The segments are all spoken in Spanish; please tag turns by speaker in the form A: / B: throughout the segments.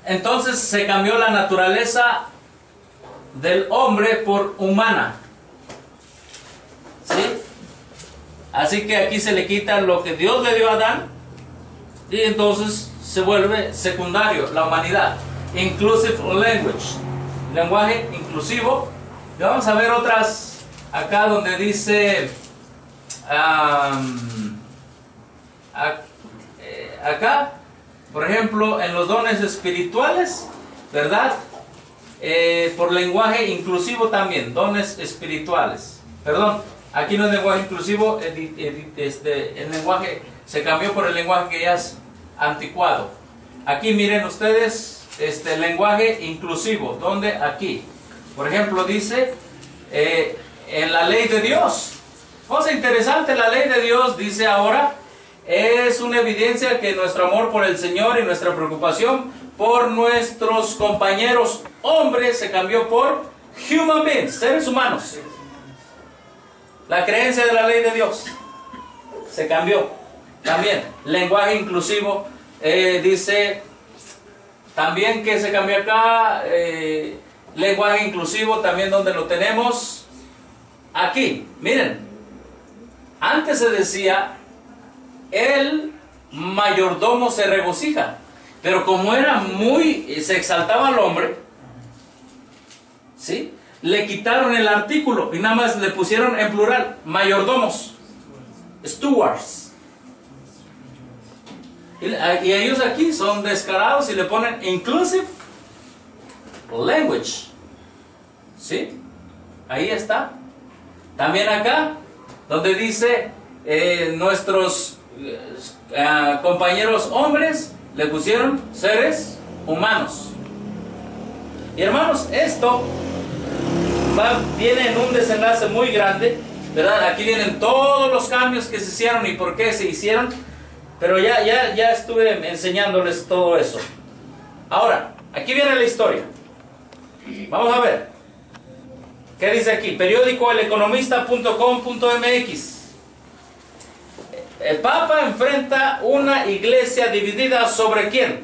A: entonces se cambió la naturaleza del hombre por humana. ¿Sí? Así que aquí se le quita lo que Dios le dio a Adán y entonces se vuelve secundario, la humanidad. Inclusive language, lenguaje inclusivo. Y vamos a ver otras acá donde dice acá, por ejemplo, en los dones espirituales, ¿verdad? Por lenguaje inclusivo también, dones espirituales. Perdón, aquí no es lenguaje inclusivo, el lenguaje se cambió por el lenguaje que ya es anticuado. Aquí miren ustedes, lenguaje inclusivo, donde aquí, por ejemplo, dice en la ley de Dios. Cosa interesante, la ley de Dios dice ahora, es una evidencia que nuestro amor por el Señor y nuestra preocupación por nuestros compañeros hombres se cambió por human beings, seres humanos. La creencia de la ley de Dios se cambió. También, lenguaje inclusivo, dice también que se cambió acá, lenguaje inclusivo también donde lo tenemos. Aquí, miren, antes se decía, el mayordomo se regocija, pero como era se exaltaba al hombre, ¿sí? Le quitaron el artículo y nada más le pusieron en plural, mayordomos, stewards. Y ellos aquí son descarados y le ponen inclusive language, ¿sí? Ahí está. También acá, donde dice nuestros compañeros hombres, le pusieron seres humanos. Y hermanos, esto viene en un desenlace muy grande, ¿verdad? Aquí vienen todos los cambios que se hicieron y por qué se hicieron, pero ya estuve enseñándoles todo eso. Ahora, aquí viene la historia. Vamos a ver. ¿Qué dice aquí? Periódico eleconomista.com.mx. El Papa enfrenta una iglesia dividida ¿sobre quién?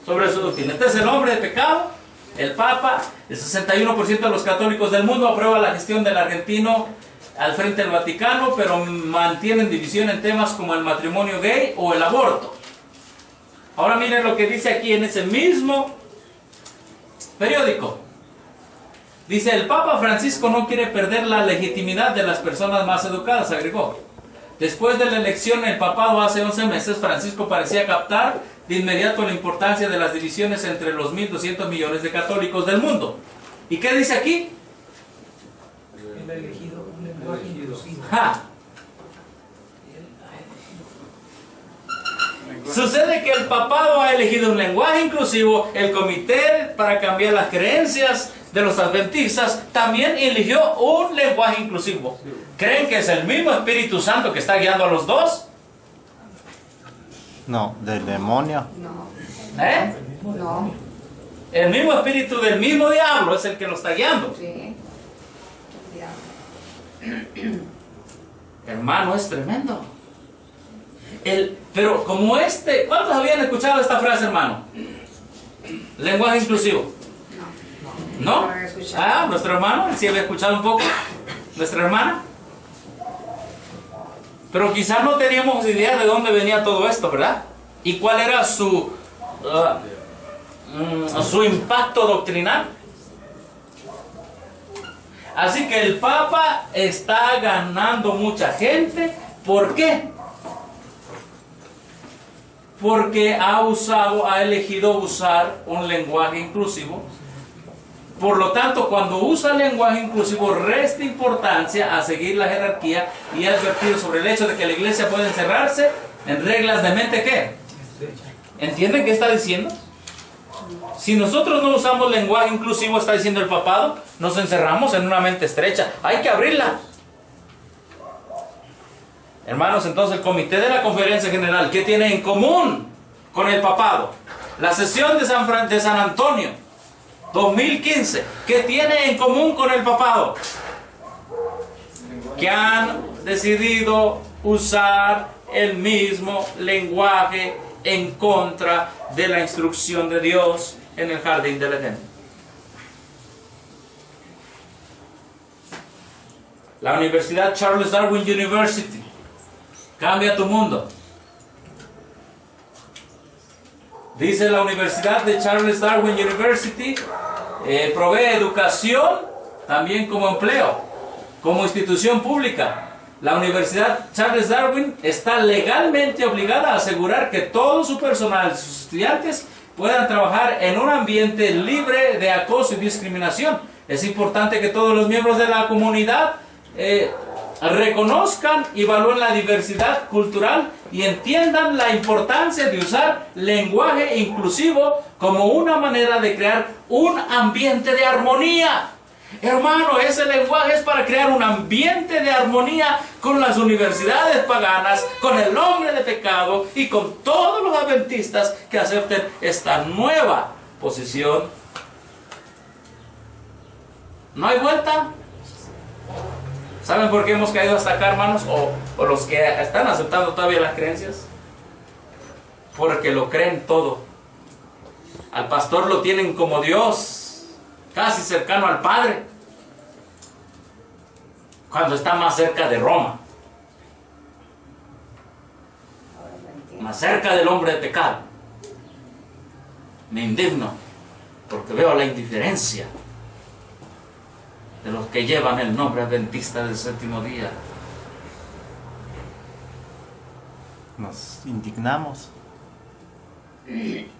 A: Sobre su doctrina. Este es el hombre de pecado, el Papa. El 61% de los católicos del mundo aprueba la gestión del argentino al frente del Vaticano, pero mantienen división en temas como el matrimonio gay o el aborto. Ahora miren lo que dice aquí en ese mismo periódico. Dice, el Papa Francisco no quiere perder la legitimidad de las personas más educadas, agregó. Después de la elección en el papado hace 11 meses, Francisco parecía captar de inmediato la importancia de las divisiones entre los 1.200 millones de católicos del mundo. ¿Y qué dice aquí?
B: Él ha elegido un lenguaje inclusivo.
A: Sucede que el papado ha elegido un lenguaje inclusivo, el comité para cambiar las creencias de los adventistas también eligió un lenguaje inclusivo. ¿Creen que es el mismo Espíritu Santo que está guiando a los dos?
C: No, del demonio.
D: No.
A: ¿Eh?
D: No.
A: El mismo espíritu del mismo diablo es el que lo está guiando.
D: Sí.
A: Hermano, es tremendo. Pero como ¿cuántos habían escuchado esta frase, hermano? Lenguaje inclusivo. ¿No? Nuestro hermano, ¿sí había escuchado un poco? Nuestra hermana. Pero quizás no teníamos idea de dónde venía todo esto, ¿verdad? Y cuál era su impacto doctrinal. Así que el Papa está ganando mucha gente. ¿Por qué? Porque ha elegido usar un lenguaje inclusivo. Por lo tanto, cuando usa lenguaje inclusivo, resta importancia a seguir la jerarquía y ha advertido sobre el hecho de que la iglesia puede encerrarse en reglas de mente ¿qué? ¿Entienden qué está diciendo? Si nosotros no usamos lenguaje inclusivo, está diciendo el papado, nos encerramos en una mente estrecha. Hay que abrirla. Hermanos, entonces el comité de la conferencia general, ¿qué tiene en común con el papado? La sesión de San Antonio 2015, ¿qué tiene en común con el papado? Que han decidido usar el mismo lenguaje en contra de la instrucción de Dios en el jardín del Edén. La Universidad Charles Darwin University. Cambia tu mundo. Dice la Universidad de Charles Darwin University, provee educación también como empleo, como institución pública. La Universidad Charles Darwin está legalmente obligada a asegurar que todo su personal, sus estudiantes, puedan trabajar en un ambiente libre de acoso y discriminación. Es importante que todos los miembros de la comunidad reconozcan y evalúen la diversidad cultural y entiendan la importancia de usar lenguaje inclusivo como una manera de crear un ambiente de armonía. Hermano, ese lenguaje es para crear un ambiente de armonía con las universidades paganas, con el hombre de pecado y con todos los adventistas que acepten esta nueva posición. ¿No hay vuelta? ¿Saben por qué hemos caído hasta acá, hermanos? O los que están aceptando todavía las creencias. Porque lo creen todo. Al pastor lo tienen como Dios, casi cercano al Padre, cuando está más cerca de Roma, más cerca del hombre de pecado. Me indigno porque veo la indiferencia de los que llevan el nombre adventista del séptimo día.
C: Nos indignamos.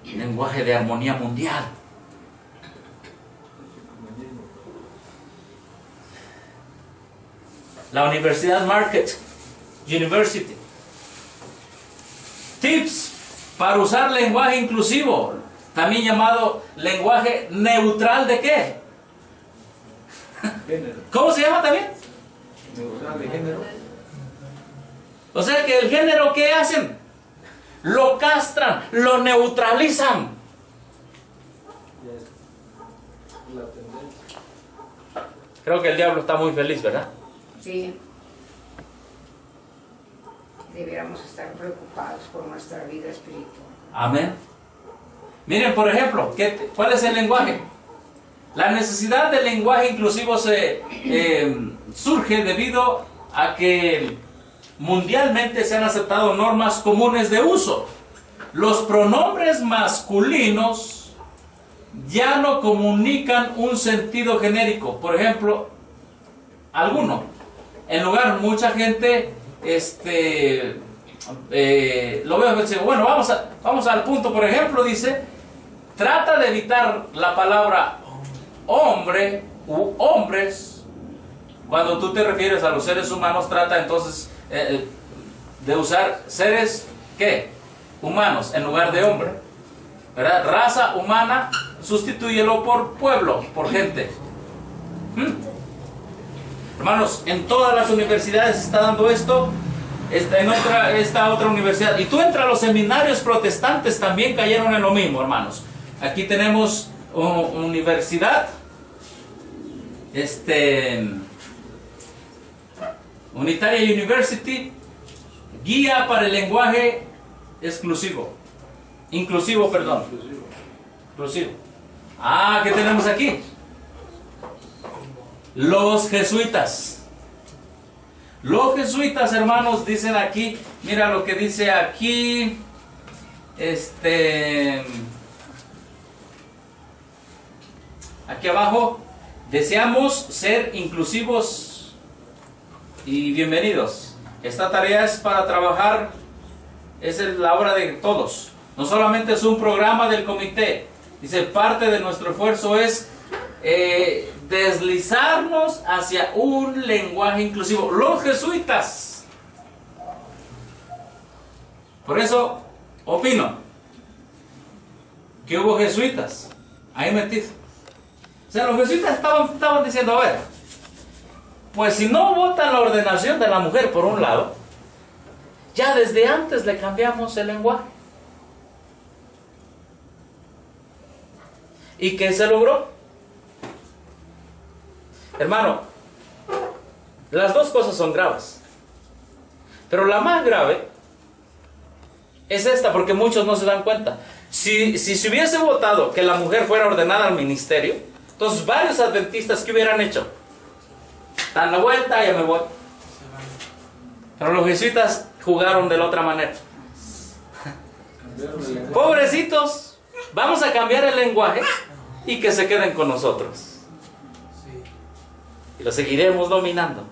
A: Lenguaje de armonía mundial. La Universidad Marquette University. Tips para usar lenguaje inclusivo, también llamado lenguaje neutral de qué?
B: Género.
A: ¿Cómo se llama también?
B: Neutral de género.
A: O sea que el género, ¿qué hacen? Lo castran, lo neutralizan.
B: Ya es la tendencia.
A: Creo que el diablo está muy feliz, ¿verdad?
D: Sí. Debiéramos estar preocupados por nuestra vida espiritual.
A: Amén. Miren, por ejemplo, ¿cuál es el lenguaje? La necesidad del lenguaje inclusivo surge debido a que mundialmente se han aceptado normas comunes de uso. Los pronombres masculinos ya no comunican un sentido genérico. Por ejemplo, alguno. En lugar, mucha gente lo veo, bueno, vamos al punto. Por ejemplo, dice, trata de evitar la palabra hombre u hombres. Cuando tú te refieres a los seres humanos, trata entonces de usar seres, ¿qué? Humanos en lugar de hombre, ¿verdad? Raza humana, sustitúyelo por pueblo, por gente. Hermanos, en todas las universidades se está dando esto. Esta otra universidad, y tú entras a los seminarios protestantes, también cayeron en lo mismo, hermanos. Aquí tenemos universidad, Unitarian University, guía para el lenguaje inclusivo. Ah, ¿qué tenemos aquí? Los jesuitas. Los jesuitas, hermanos, dicen aquí, mira lo que dice aquí, aquí abajo, deseamos ser inclusivos y bienvenidos. Esta tarea es para trabajar, es la obra de todos. No solamente es un programa del comité. Dice, parte de nuestro esfuerzo es deslizarnos hacia un lenguaje inclusivo. Los jesuitas. Por eso opino que hubo jesuitas ahí metidos. O sea, los jesuitas estaban diciendo, a ver, pues si no votan la ordenación de la mujer por un lado, ya desde antes le cambiamos el lenguaje. ¿Y qué se logró? Hermano, las dos cosas son graves, pero la más grave es esta, porque muchos no se dan cuenta. Si se hubiese votado que la mujer fuera ordenada al ministerio, entonces varios adventistas, ¿qué hubieran hecho? Dan la vuelta, ya me voy. Pero los jesuitas jugaron de la otra manera. Pobrecitos, vamos a cambiar el lenguaje y que se queden con nosotros. Y lo seguiremos dominando.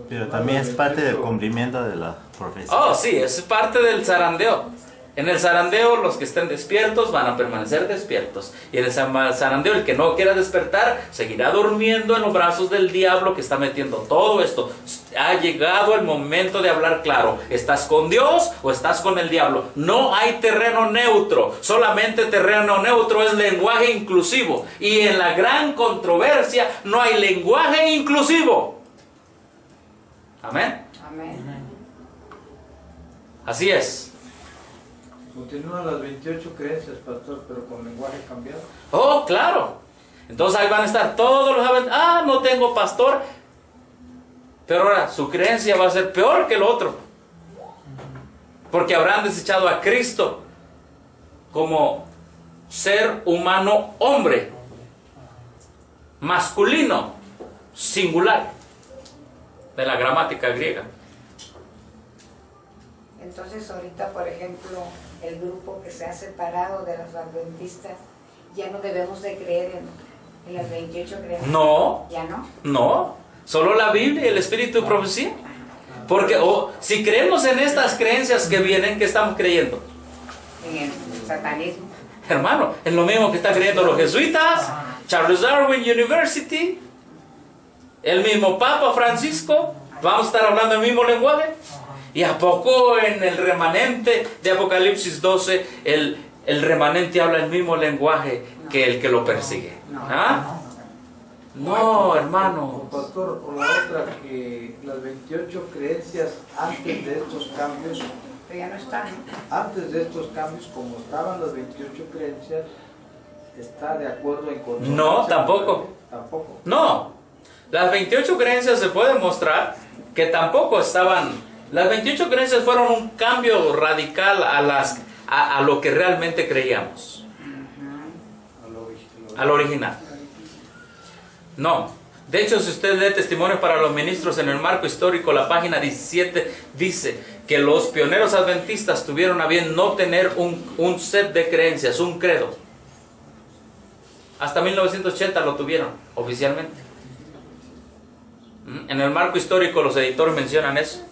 C: Pero también es parte del cumplimiento de la profecía.
A: Oh, sí, es parte del zarandeo. En el zarandeo los que estén despiertos van a permanecer despiertos. Y en el zarandeo el que no quiera despertar seguirá durmiendo en los brazos del diablo que está metiendo todo esto. Ha llegado el momento de hablar claro. ¿Estás con Dios o estás con el diablo? No hay terreno neutro. Solamente terreno neutro es lenguaje inclusivo. Y en la gran controversia no hay lenguaje inclusivo. Amén.
D: Amén.
A: Así es.
B: Continúan las 28 creencias, pastor, pero con lenguaje cambiado.
A: Oh, claro. Entonces ahí van a estar todos los adventistas. Ah, no tengo pastor. Pero ahora su creencia va a ser peor que el otro. Porque habrán desechado a Cristo como ser humano hombre. Masculino. Singular. De la gramática griega.
D: Entonces ahorita, por ejemplo, el grupo que se ha separado de los adventistas, ya no debemos de creer en las 28 creencias.
A: No.
D: ¿Ya no?
A: No. Solo la Biblia y el Espíritu de profecía. Porque si creemos en estas creencias que vienen, ¿qué estamos creyendo?
D: En el satanismo.
A: Hermano, es lo mismo que están creyendo los jesuitas, Charles Darwin University, el mismo Papa Francisco. Vamos a estar hablando el mismo lenguaje. ¿Y a poco en el remanente de Apocalipsis 12 el remanente habla el mismo lenguaje que el que lo persigue? ¿Ah? No, hermano.
B: Pastor, o la otra, que las 28 creencias antes de estos cambios,
D: Pero ya no están.
B: antes de estos cambios, como estaban las 28 creencias, ¿está de acuerdo en consonancia?
A: No, tampoco.
B: Tampoco.
A: No. Las 28 creencias se puede mostrar que tampoco estaban. Las 28 creencias fueron un cambio radical a lo que realmente creíamos. Al original. No. De hecho, si usted lee Testimonios para los Ministros en el marco histórico, la página 17 dice que los pioneros adventistas tuvieron a bien no tener un set de creencias, un credo. Hasta 1980 lo tuvieron oficialmente. En el marco histórico los editores mencionan eso.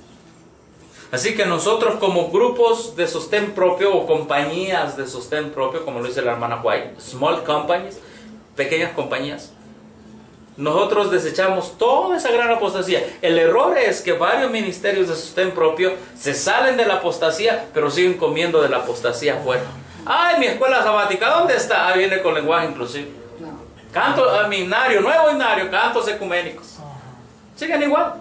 A: Así que nosotros como grupos de sostén propio o compañías de sostén propio, como lo dice la hermana White, small companies, pequeñas compañías, nosotros desechamos toda esa gran apostasía. El error es que varios ministerios de sostén propio se salen de la apostasía, pero siguen comiendo de la apostasía afuera. ¡Ay, mi escuela sabática! ¿Dónde está? Ahí viene con lenguaje inclusivo. Canto, himnario, nuevo himnario, cantos ecuménicos. Siguen igual.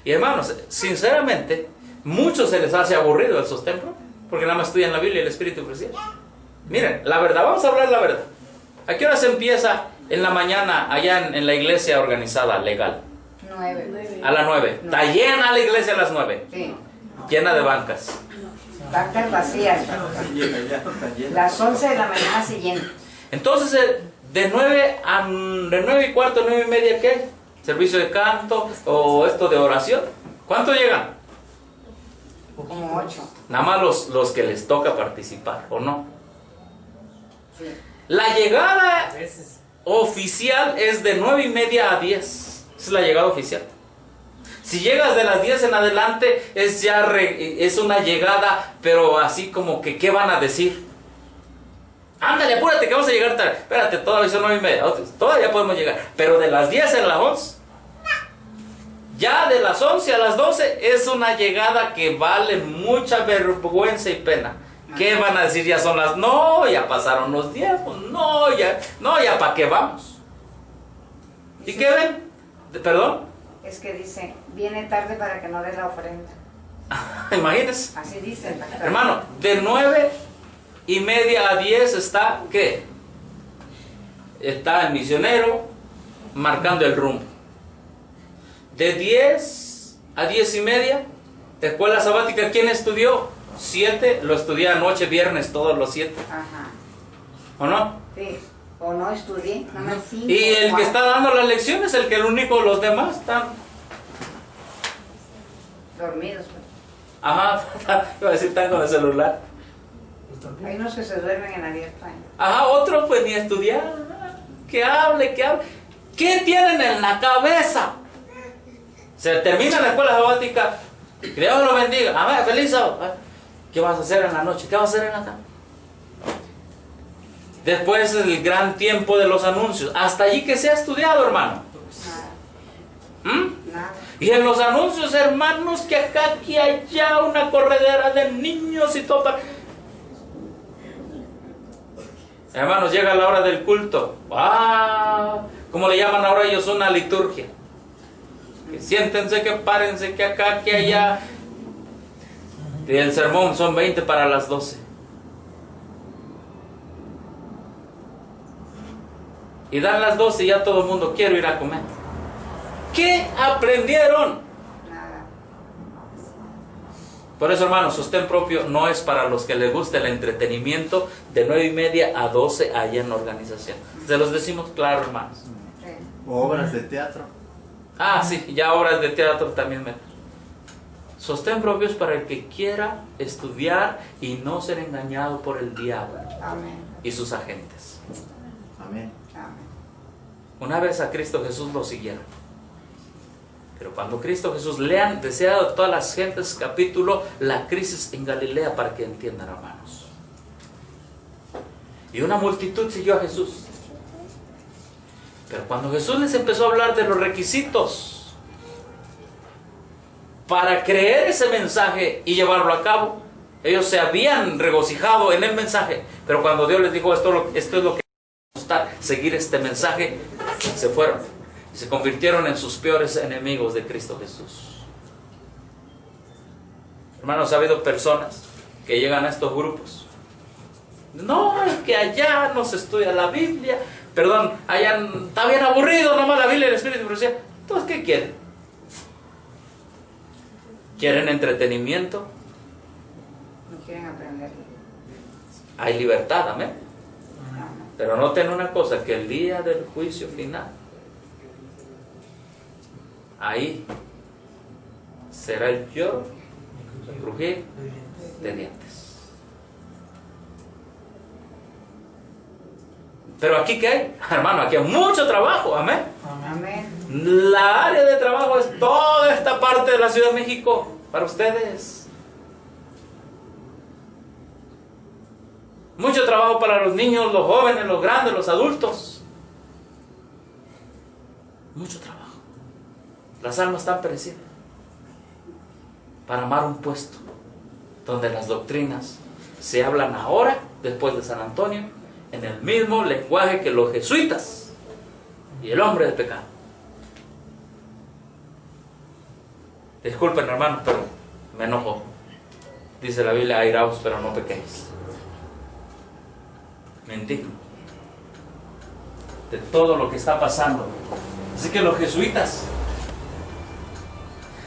A: Y hermanos, sinceramente, muchos se les hace aburrido el sostén propio, porque nada más estudian la Biblia y el Espíritu de profecía. Miren, la verdad, vamos a hablar la verdad. ¿A qué hora se empieza en la mañana allá en la iglesia organizada, legal?
D: 9.
A: A las 9. Está llena la iglesia a las 9.
D: Sí.
A: Llena de bancas.
D: Bancas vacías. Las 11 de la mañana se llenan.
A: Entonces, de 9 y cuarto, 9 y media, ¿qué? Servicio de canto o esto de oración. ¿Cuánto llegan?
D: Como 8.
A: Nada más los que les toca participar, ¿o no?
D: Sí.
A: La llegada oficial es de 9 y media a 10. Esa es la llegada oficial. Si llegas de las 10 en adelante, es una llegada, pero así como que, ¿qué van a decir? Ándale, apúrate que vamos a llegar tarde. Espérate, todavía son 9 y media. Todavía podemos llegar. Pero de las 10 a las 11. Ya de las 11 a las 12 es una llegada que vale mucha vergüenza y pena. ¿Qué van a decir? Ya son las... No, ya pasaron los tiempos. No, ya ¿para qué vamos? ¿Y qué ven? ¿Perdón?
D: Es que dice, viene tarde para que no dé la ofrenda.
A: Imagínense.
D: Así dice.
A: Hermano, de 9 y media a 10 está, ¿qué? Está el misionero marcando el rumbo. de 10 a 10 y media. Escuela sabática, ¿quién estudió? 7, lo estudié anoche, viernes, todos los 7.
D: Ajá.
A: ¿O no?
D: Sí. O no estudié, nada más 5.
A: Y el que está dando las lecciones, el único, los demás están...
D: dormidos. Pues.
A: Ajá, iba a decir, están con el celular.
D: Hay unos que se duermen en abierto.
A: Ajá, otros pues ni estudiar. Que hable, que hable. ¿Qué tienen en la cabeza? Se termina la escuela sabática. Que Dios lo bendiga. A ver, feliz sábado. ¿Qué vas a hacer en la noche? ¿Qué vas a hacer en la tarde? Después el gran tiempo de los anuncios. Hasta allí que se ha estudiado, hermano.
D: Nada.
A: Y en los anuncios, hermanos, que acá, que allá, una corredera de niños y todo. Hermanos, llega la hora del culto. ¡Ah! ¿Cómo le llaman ahora ellos? Una liturgia. Que siéntense, que párense, que acá, que allá. Y el sermón son 20 para las 12. Y dan las 12 y ya todo el mundo quiere ir a comer. ¿Qué aprendieron?
D: Nada.
A: Por eso, hermanos, sostén propio no es para los que les guste el entretenimiento de 9 y media a 12 allá en la organización. Se los decimos claro, hermanos.
D: Sí.
C: O obras de teatro.
A: Ah, sí, ya obras de teatro también. Sostén propio es para el que quiera estudiar y no ser engañado por el diablo
D: Amén.
A: y sus agentes.
C: Amén.
D: Amén.
A: Una vez a Cristo Jesús lo siguieron. Pero cuando Cristo Jesús, lean, deseado de todas las gentes, capítulo, la crisis en Galilea, para que entiendan, hermanos. Y una multitud siguió a Jesús. Pero cuando Jesús les empezó a hablar de los requisitos para creer ese mensaje y llevarlo a cabo, ellos se habían regocijado en el mensaje. Pero cuando Dios les dijo, esto es lo que va a seguir este mensaje, se fueron. Se convirtieron en sus peores enemigos de Cristo Jesús. Hermanos, ha habido personas que llegan a estos grupos. No, es que allá no se estudia la Biblia. Perdón, allá está bien aburrido nomás la Biblia y el Espíritu de Profecía. Entonces, ¿qué quieren? ¿Quieren entretenimiento?
D: No quieren aprender.
A: Hay libertad, amén. Pero noten una cosa, que el día del juicio final, ahí será el lloro, el crujir de dientes. Pero aquí ¿qué hay? Hermano, aquí hay mucho trabajo, amén.
D: Amén.
A: La área de trabajo es toda esta parte de la Ciudad de México para ustedes. Mucho trabajo para los niños, los jóvenes, los grandes, los adultos. Mucho trabajo. Las almas están pereciendo para amar un puesto donde las doctrinas se hablan ahora, después de San Antonio, en el mismo lenguaje que los jesuitas y el hombre de pecado. Disculpen, hermanos, pero me enojo. Dice la Biblia, airaos, pero no pequéis. Me indigno de todo lo que está pasando. Así que los jesuitas,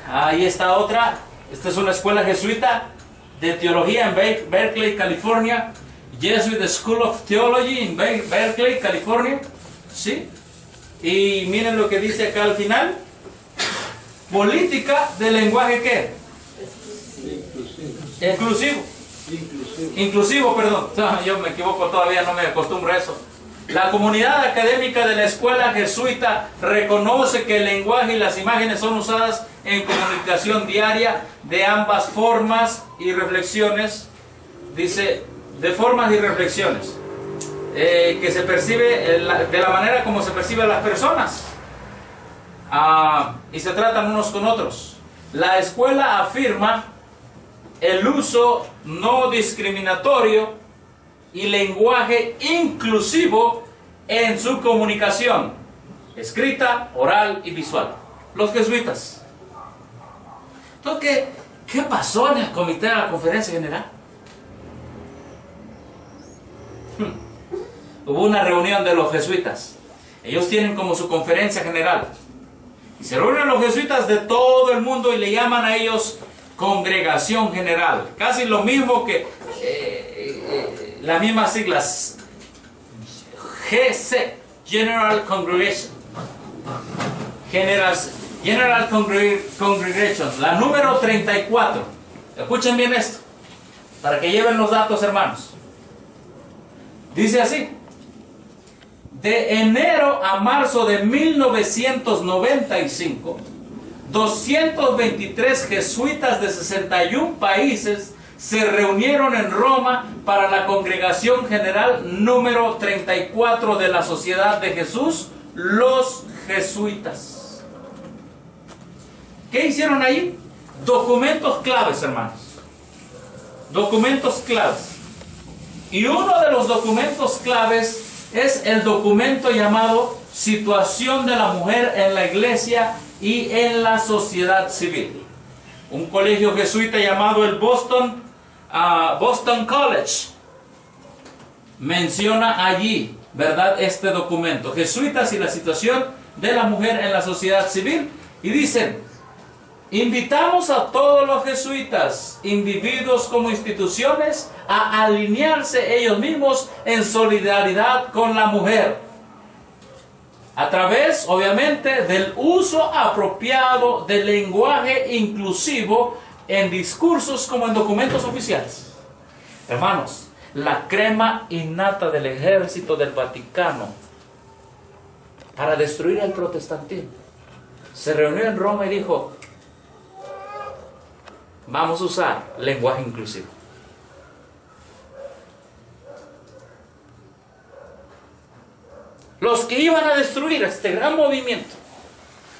A: ahí está otra. Esta es una escuela jesuita de teología en Berkeley, California. Jesuit School of Theology en Berkeley, California. ¿Sí? Y miren lo que dice acá al final. Política de lenguaje ¿qué? Inclusivo. Inclusivo, perdón. No, yo me equivoco todavía, no me acostumbro a eso. La comunidad académica de la escuela jesuita reconoce que el lenguaje y las imágenes son usadas en comunicación diaria de ambas formas y reflexiones. Dice, de formas y reflexiones. Que se percibe de la manera como se percibe a las personas. Y se tratan unos con otros. La escuela afirma el uso no discriminatorio y lenguaje inclusivo en su comunicación, escrita, oral y visual. Los jesuitas. Entonces, ¿qué pasó en el comité de la conferencia general? Hubo una reunión de los jesuitas. Ellos tienen como su conferencia general. Y se reúnen los jesuitas de todo el mundo y le llaman a ellos Congregación General. Casi lo mismo que las mismas siglas. GC, General Congregation. General Congregation, la número 34. Escuchen bien esto, para que lleven los datos, hermanos. Dice así: de enero a marzo de 1995, 223 jesuitas de 61 países se reunieron en Roma para la Congregación General número 34 de la Sociedad de Jesús, los jesuitas. ¿Qué hicieron ahí? Documentos claves, hermanos. Documentos claves. Y uno de los documentos claves es el documento llamado Situación de la Mujer en la Iglesia y en la Sociedad Civil. Un colegio jesuita llamado el Boston College menciona allí, ¿verdad?, este documento, Jesuitas y la situación de la mujer en la sociedad civil, y dicen: invitamos a todos los jesuitas, individuos como instituciones, a alinearse ellos mismos en solidaridad con la mujer, a través, obviamente, del uso apropiado del lenguaje inclusivo en discursos como en documentos oficiales. Hermanos, la crema innata del ejército del Vaticano para destruir el protestantismo se reunió en Roma y dijo: vamos a usar lenguaje inclusivo. Los que iban a destruir este gran movimiento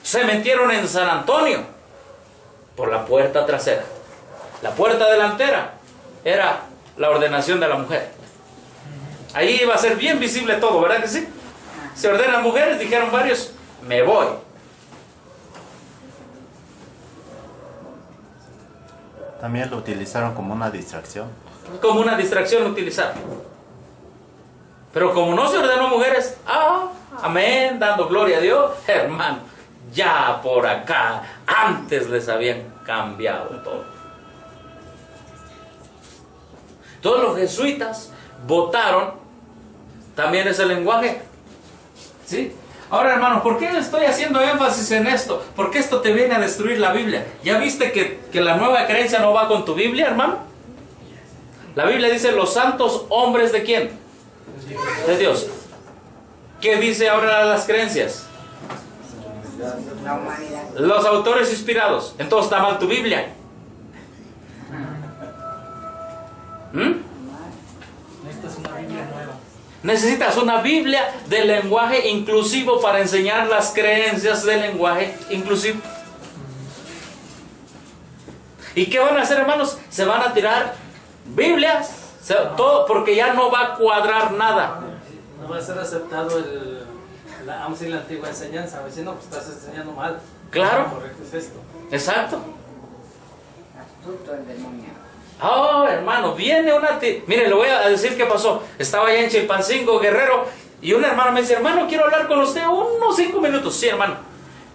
A: se metieron en San Antonio por la puerta trasera. La puerta delantera era la ordenación de la mujer. Ahí iba a ser bien visible todo, ¿verdad que sí? Se ordenan mujeres, dijeron varios: me voy.
C: También lo utilizaron como una distracción.
A: Como una distracción lo utilizaron. Pero como no se ordenó mujeres, amén, dando gloria a Dios, hermano, ya por acá, antes les habían cambiado todo. Todos los jesuitas votaron también ese lenguaje. ¿Sí? Ahora, hermanos, ¿por qué estoy haciendo énfasis en esto? Porque esto te viene a destruir la Biblia. ¿Ya viste que la nueva creencia no va con tu Biblia, hermano? La Biblia dice: los santos hombres ¿de quién? De Dios. ¿Qué dice ahora las creencias?
D: La humanidad.
A: Los autores inspirados. Entonces está mal tu Biblia.
E: Necesitas una Biblia nueva.
A: Necesitas una Biblia de lenguaje inclusivo para enseñar las creencias del lenguaje inclusivo. ¿Y qué van a hacer, hermanos? Se van a tirar Biblias, todo, porque ya no va a cuadrar nada.
E: No va a ser aceptado la antigua enseñanza. Si no, pues estás enseñando mal.
A: Claro.
E: Lo correcto es esto.
A: Exacto.
D: Astuto el demonio.
A: Oh, hermano, viene una... Mire, le voy a decir qué pasó. Estaba allá en Chilpancingo, Guerrero, y un hermano me dice: hermano, quiero hablar con usted unos 5 minutos. Sí, hermano.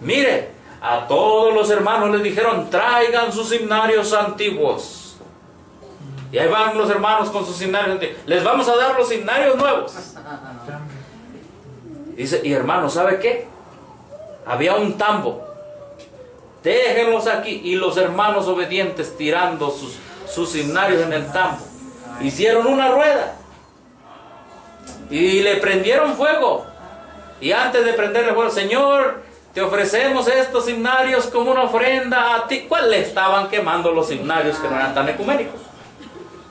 A: Mire, a todos los hermanos les dijeron: traigan sus himnarios antiguos. Y ahí van los hermanos con sus himnarios antiguos. Les vamos a dar los himnarios nuevos. Dice: y hermano, ¿sabe qué? Había un tambo. Déjenlos aquí. Y los hermanos obedientes tirando sus himnarios en el tambo. Hicieron una rueda y le prendieron fuego. Y antes de prenderle fuego: Señor, te ofrecemos estos himnarios como una ofrenda a ti. ¿Cuál le estaban quemando los himnarios que no eran tan ecuménicos?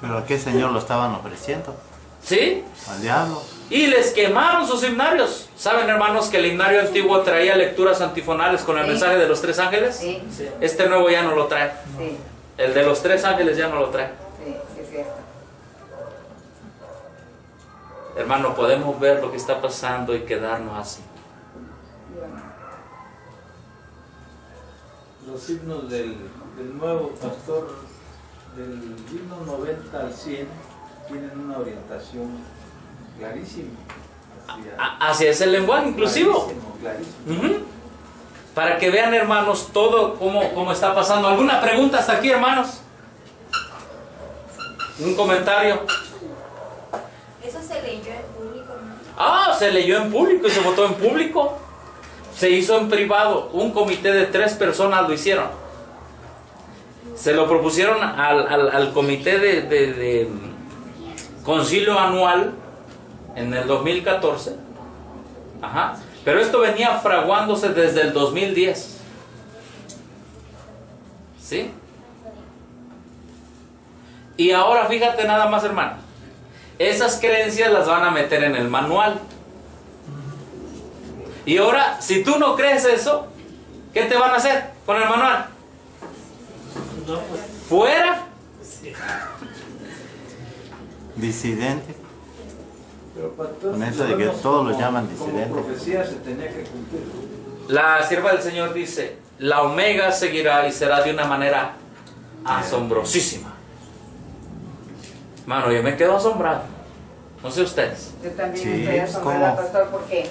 C: ¿Pero a qué señor lo estaban ofreciendo?
A: ¿Sí?
C: Al diablo.
A: Y les quemaron sus himnarios. ¿Saben, hermanos, que el himnario antiguo traía lecturas antifonales con el mensaje de los 3 ángeles?
D: Sí,
E: Sí.
A: Este nuevo ya no lo trae.
D: sí,
A: El de los 3 ángeles ya no lo trae.
D: sí, es cierto.
A: Hermano, podemos ver lo que está pasando y quedarnos así.
B: Los himnos del nuevo pastor, del himno 90 al 100, tienen una orientación clarísima
A: Hacia ese lenguaje inclusivo.
B: Clarísimo.
A: Ujú. Para que vean, hermanos, todo cómo está pasando. ¿Alguna pregunta hasta aquí, hermanos? ¿Un comentario?
F: ¿Eso se leyó en público, no?
A: Ah, se leyó en público y se votó en público. Se hizo en privado. Un comité de 3 personas lo hicieron. Se lo propusieron al comité de concilio anual en el 2014. Ajá. Pero esto venía fraguándose desde el 2010. ¿Sí? Y ahora fíjate nada más, hermano. Esas creencias las van a meter en el manual. Y ahora, si tú no crees eso, ¿qué te van a hacer con el manual?
E: No, pues,
A: ¿Fuera?
E: sí.
C: Disidente.
B: Pero pastor,
C: Con
B: si
C: eso
B: lo
C: de que
B: vemos
C: todos lo
B: como-
C: llaman
B: como
C: disidente.
B: profecía se tenía que cumplir.
A: La sierva del Señor dice, la omega seguirá y será de una manera asombrosísima. Mano, yo me quedo asombrado. No sé ustedes.
D: Yo también
C: Sí,
D: estoy asombrada,
C: ¿cómo?
D: pastor, porque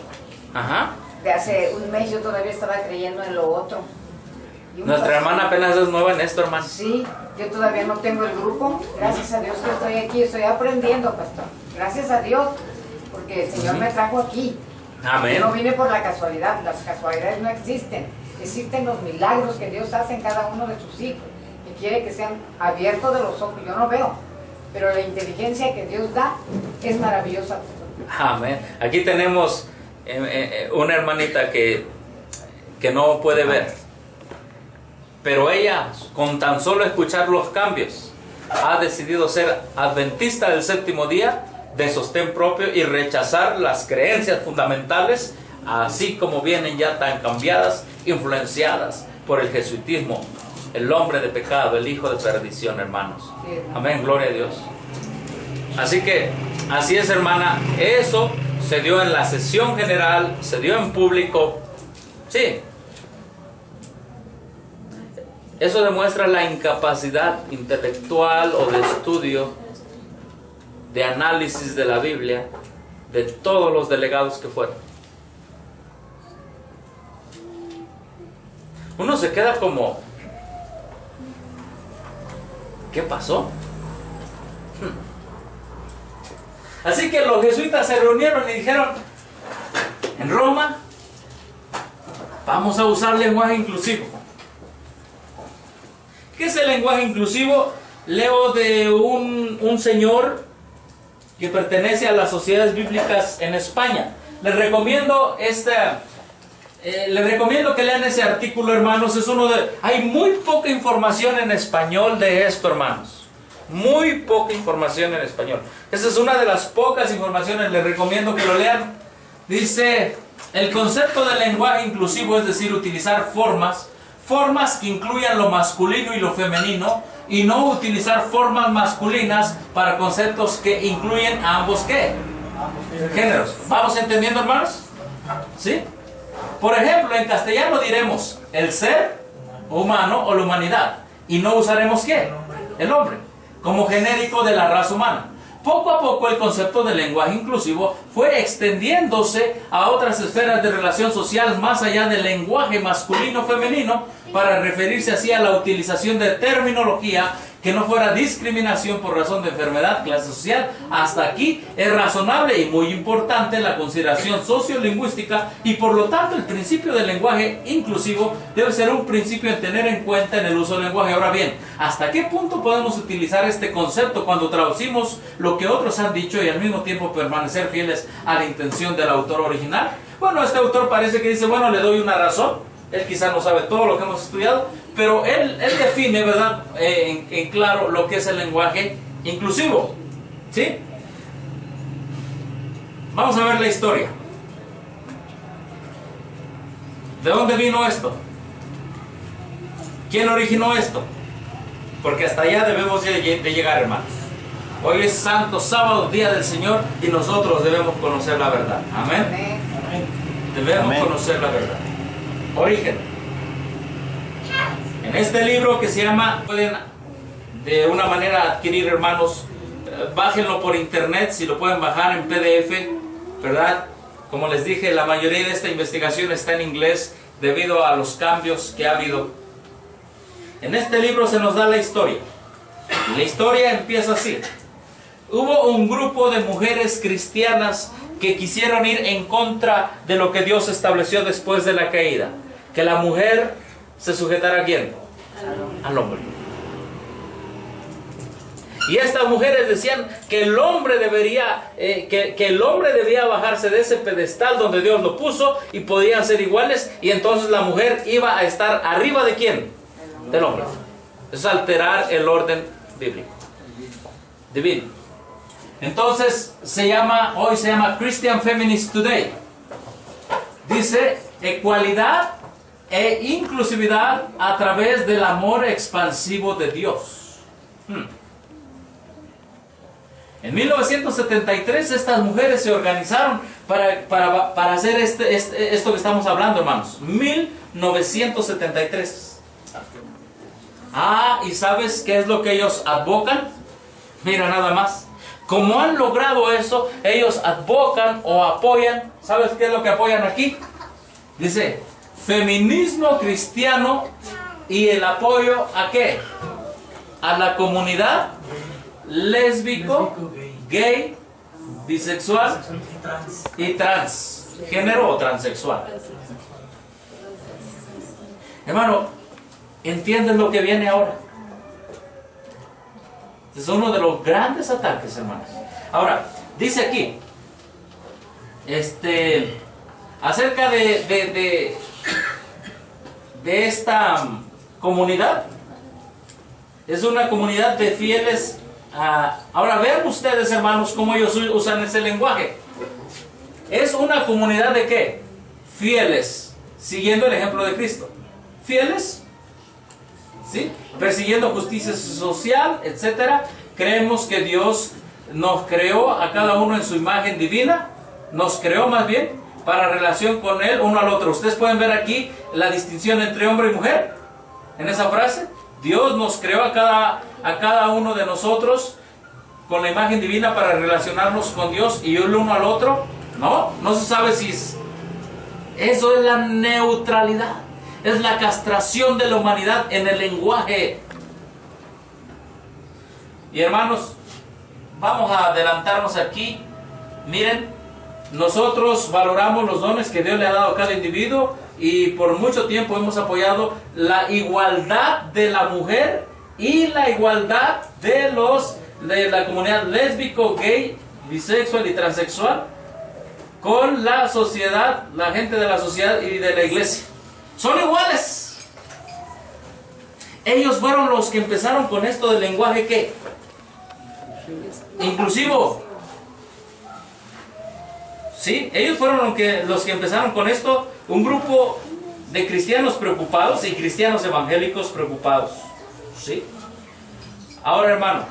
A: Ajá.
D: de hace un mes yo todavía estaba creyendo en lo otro. Y un
A: Nuestra
D: pastor-
A: hermana apenas es nueva en esto, hermano.
D: Sí, yo todavía no tengo el grupo. Gracias a Dios que estoy aquí, estoy aprendiendo, pastor. Gracias a Dios, porque el Señor me trajo aquí.
A: Amén.
D: Yo no vine por la casualidad, las casualidades no existen. Existen los milagros que Dios hace en cada uno de sus hijos. Y quiere que sean abiertos de los ojos. Yo no veo, pero la inteligencia que Dios da es maravillosa, pastor.
A: Amén. Aquí tenemos una hermanita que no puede ver. Pero ella, con tan solo escuchar los cambios, ha decidido ser adventista del séptimo día de sostén propio y rechazar las creencias fundamentales, así como vienen ya tan cambiadas, influenciadas por el jesuitismo, el hombre de pecado, el hijo de perdición, hermanos.
D: Sí, hermano.
A: Amén, gloria a Dios. Así que, así es, hermana, eso se dio en la sesión general, se dio en público, sí. Eso demuestra la incapacidad intelectual o de estudio, de análisis de la Biblia, de todos los delegados que fueron. Uno se queda como, ¿qué pasó? Así que los jesuitas se reunieron y dijeron, en Roma, vamos a usar lenguaje inclusivo. ¿Qué es el lenguaje inclusivo? Leo de un señor que pertenece a las sociedades bíblicas en España. Les recomiendo que lean ese artículo, hermanos. Hay muy poca información en español de esto, hermanos. Muy poca información en español. Esa es una de las pocas informaciones. Les recomiendo que lo lean. Dice, el concepto de lenguaje inclusivo, es decir, utilizar formas que incluyan lo masculino y lo femenino, y no utilizar formas masculinas para conceptos que incluyen a ambos, ¿qué? Géneros. ¿Vamos entendiendo, hermanos? ¿Sí? Por ejemplo, en castellano diremos el ser humano o la humanidad, y no usaremos ¿qué? El hombre, como genérico de la raza humana. Poco a poco el concepto de lenguaje inclusivo fue extendiéndose a otras esferas de relación social más allá del lenguaje masculino-femenino, para referirse así a la utilización de terminología que no fuera discriminación por razón de enfermedad, clase social. Hasta aquí es razonable y muy importante la consideración sociolingüística, y por lo tanto el principio del lenguaje inclusivo debe ser un principio en tener en cuenta en el uso del lenguaje. Ahora bien, ¿hasta qué punto podemos utilizar este concepto cuando traducimos lo que otros han dicho y al mismo tiempo permanecer fieles a la intención del autor original? Bueno, este autor parece que dice, bueno, le doy una razón. Él quizá no sabe todo lo que hemos estudiado, pero él define, ¿verdad?, en claro lo que es el lenguaje inclusivo. ¿Sí? Vamos a ver la historia. ¿De dónde vino esto? ¿Quién originó esto? Porque hasta allá debemos de llegar, hermanos. Hoy es Santo Sábado, Día del Señor, y nosotros debemos conocer la verdad. Amén.
D: Amén.
A: Debemos
C: Amén.
A: conocer la verdad. Origen. En este libro que se llama, pueden de una manera adquirir, hermanos, bájenlo por internet, si lo pueden bajar en PDF, ¿verdad? Como les dije, la mayoría de esta investigación está en inglés debido a los cambios que ha habido. En este libro se nos da la historia. La historia empieza así. Hubo un grupo de mujeres cristianas que quisieron ir en contra de lo que Dios estableció después de la caída. Que la mujer se sujetara ¿a quién? Al hombre. Y estas mujeres decían que el hombre debería, que el hombre debía bajarse de ese pedestal donde Dios lo puso y podían ser iguales, y entonces la mujer iba a estar arriba de ¿quién? Del hombre. Es alterar el orden bíblico, divino. Entonces hoy se llama Christian Feminist Today. Dice ecualidad e inclusividad a través del amor expansivo de Dios. En 1973 estas mujeres se organizaron para hacer esto que estamos hablando, hermanos. 1973. ¿Y sabes qué es lo que ellos advocan? Mira nada más. Como han logrado eso, ellos advocan o apoyan. ¿Sabes qué es lo que apoyan aquí? Dice, feminismo cristiano y el apoyo ¿a qué? A la comunidad lésbico, gay, bisexual y transgénero o transexual. Hermano, ¿entienden lo que viene ahora? Es uno de los grandes ataques, hermanos. Ahora, dice aquí, acerca de esta comunidad. Es una comunidad de fieles. Ahora vean ustedes, hermanos, cómo ellos usan ese lenguaje. Es una comunidad de ¿qué? Fieles, siguiendo el ejemplo de Cristo. Fieles, ¿sí? Persiguiendo justicia social, etc. Creemos que Dios nos creó a cada uno en su imagen divina. Nos creó más bien para relación con Él, uno al otro. Ustedes pueden ver aquí la distinción entre hombre y mujer en esa frase. Dios nos creó a cada uno de nosotros con la imagen divina para relacionarnos con Dios y el uno al otro. No se sabe si es... Eso es la neutralidad. Es la castración de la humanidad en el lenguaje. Y hermanos, vamos a adelantarnos aquí. Miren, nosotros valoramos los dones que Dios le ha dado a cada individuo. Y por mucho tiempo hemos apoyado la igualdad de la mujer y la igualdad de la comunidad lésbico, gay, bisexual y transexual con la sociedad, la gente de la sociedad y de la iglesia. Son iguales. Ellos fueron los que empezaron con esto del lenguaje ¿qué? Inclusivo. ¿Sí? Ellos fueron los que empezaron con esto. Un grupo de cristianos preocupados y cristianos evangélicos preocupados. ¿Sí? Ahora, hermano,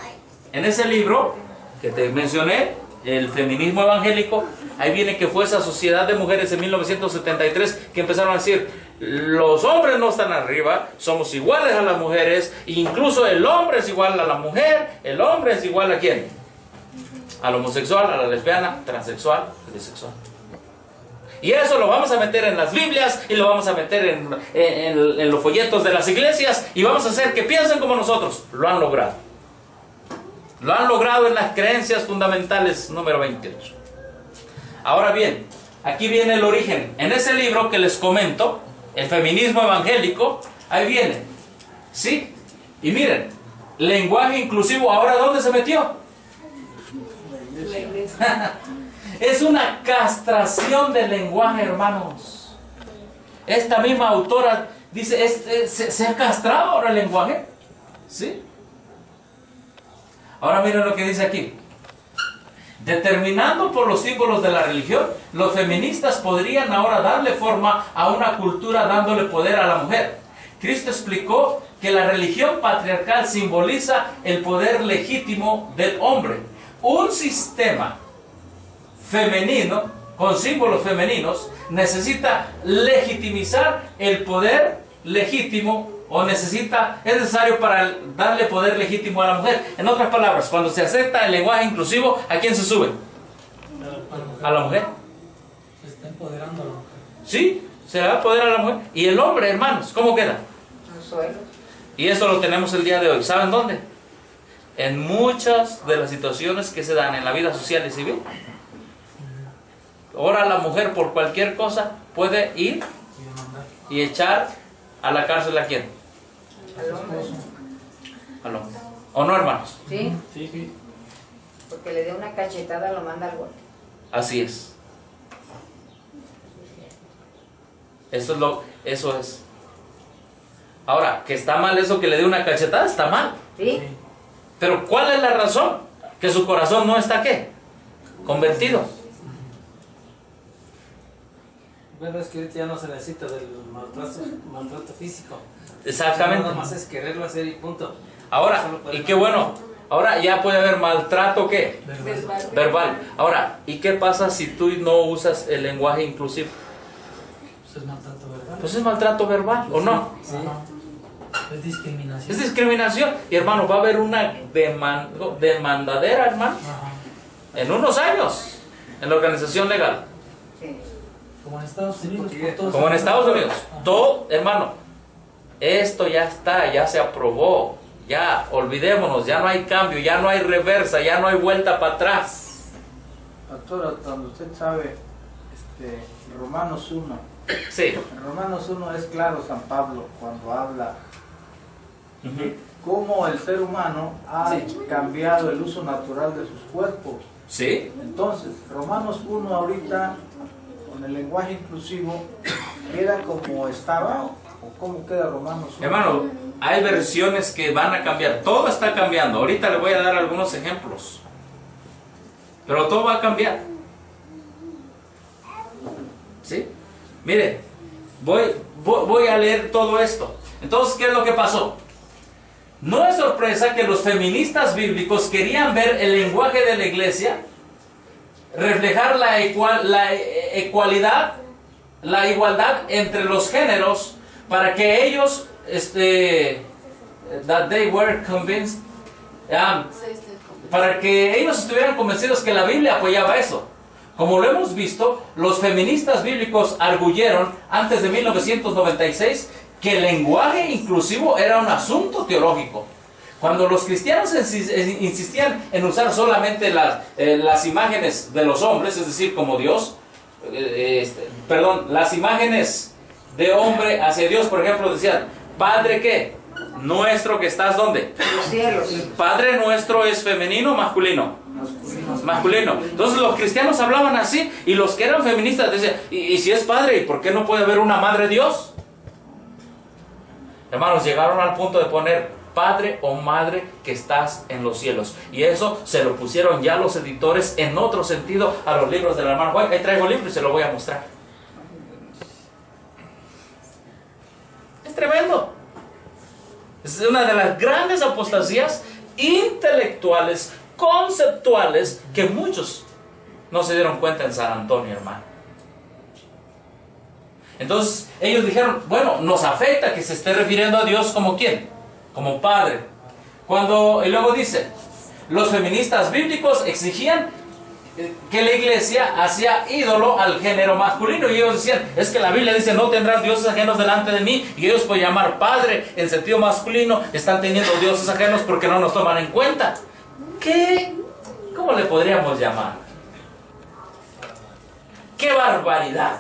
A: en ese libro que te mencioné, el feminismo evangélico, ahí viene que fue esa sociedad de mujeres en 1973 que empezaron a decir, los hombres no están arriba, somos iguales a las mujeres, incluso el hombre es igual a la mujer, el hombre es igual ¿a quién? Al homosexual, a la lesbiana, transexual, bisexual. Y eso lo vamos a meter en las Biblias y lo vamos a meter en los folletos de las iglesias y vamos a hacer que piensen como nosotros. Lo han logrado. Lo han logrado en las creencias fundamentales número 28. Ahora bien, aquí viene el origen. En ese libro que les comento, el feminismo evangélico, ahí viene. ¿Sí? Y miren, lenguaje inclusivo, ¿ahora dónde se metió?
F: La iglesia.
A: Es una castración del lenguaje, hermanos. Esta misma autora dice, ¿se ha castrado ahora el lenguaje? ¿Sí? Ahora miren lo que dice aquí. Determinando por los símbolos de la religión, los feministas podrían ahora darle forma a una cultura dándole poder a la mujer. Cristo explicó que la religión patriarcal simboliza el poder legítimo del hombre. Un sistema femenino, con símbolos femeninos, necesita legitimizar el poder legítimo es necesario para darle poder legítimo a la mujer. En otras palabras, cuando se acepta el lenguaje inclusivo, ¿a quién se sube? A la mujer.
E: Se está empoderando a la mujer.
A: Sí, se va a empoderar a la mujer. Y el hombre, hermanos, ¿cómo queda?
D: Los suelos.
A: Y eso lo tenemos el día de hoy. ¿Saben dónde? En muchas de las situaciones que se dan en la vida social y civil. Ahora la mujer por cualquier cosa puede ir y echar a la cárcel a quién?
D: Al hombre.
A: Al hombre. ¿O no, hermanos?
D: Sí,
E: Sí.
D: porque le dé una cachetada, lo manda al bote.
A: Así es. Eso es. Ahora, que está mal eso que le dé una cachetada, está mal.
D: ¿Sí?
A: Pero ¿cuál es la razón? Que su corazón no está ¿qué? Convertido.
E: Bueno, es que ahorita ya no se necesita del maltrato físico.
A: Exactamente.
E: Nada más es quererlo hacer y punto.
A: Ahora,
E: Solo puede
A: y qué bueno, ahora ya puede haber maltrato ¿qué?
E: Verbal.
A: Verbal. Ahora, ¿y qué pasa si tú no usas el lenguaje inclusivo?
E: Pues es maltrato verbal.
A: Pues es maltrato verbal, ¿o no?
E: Sí. Es discriminación.
A: Es discriminación. Y hermano, va a haber una demandadera, hermano,
E: Ajá.
A: en unos años, en la organización legal.
D: Sí.
E: Como en Estados Unidos.
B: Porque-
E: por todos
A: Como en Estados
E: lados.
A: Unidos.
E: Ajá.
A: Todo, hermano, esto ya está, ya se aprobó. Ya, olvidémonos, ya no hay cambio, ya no hay reversa, ya no hay vuelta para atrás.
B: Pastor, cuando usted sabe, Romanos 1,
A: Sí.
B: en Romanos 1 es claro San Pablo cuando habla de cómo el ser humano ha cambiado el uso natural de sus cuerpos.
A: Sí.
B: Entonces, Romanos 1 ahorita, con el lenguaje inclusivo, queda como estaba, o cómo queda Romanos 1.
A: Hermano, hay versiones que van a cambiar. Todo está cambiando. Ahorita le voy a dar algunos ejemplos. Pero todo va a cambiar. ¿Sí? Mire, voy a leer todo esto. Entonces, ¿qué es lo que pasó? No es sorpresa que los feministas bíblicos querían ver el lenguaje de la iglesia reflejar la igualdad entre los géneros para que ellos, that they were convinced, para que ellos estuvieran convencidos que la Biblia apoyaba eso. Como lo hemos visto, los feministas bíblicos arguyeron antes de 1996 que el lenguaje inclusivo era un asunto teológico. Cuando los cristianos insistían en usar solamente las imágenes de los hombres, es decir, como Dios, las imágenes de hombre hacia Dios, por ejemplo, decían, Padre ¿qué? Nuestro que estás ¿dónde?
D: Los cielos.
A: Padre nuestro es femenino o masculino. Masculino. Entonces los cristianos hablaban así y los que eran feministas decían, ¿y si es padre? ¿Y por qué no puede haber una madre Dios? Hermanos, llegaron al punto de poner Padre o Madre que estás en los cielos. Y eso se lo pusieron ya los editores en otro sentido a los libros del hermano White. Ahí traigo el libro y se lo voy a mostrar. Es tremendo. Es una de las grandes apostasías intelectuales, conceptuales, que muchos no se dieron cuenta en San Antonio, hermano. Entonces ellos dijeron, bueno, nos afecta que se esté refiriendo a Dios como ¿quién? Como Padre. Y luego dice, los feministas bíblicos exigían que la iglesia hacía ídolo al género masculino, y ellos decían, es que la Biblia dice, no tendrás dioses ajenos delante de mí, y ellos por llamar Padre en sentido masculino están teniendo dioses ajenos porque no nos toman en cuenta. ¿Qué? ¿Cómo le podríamos llamar? ¡Qué barbaridad!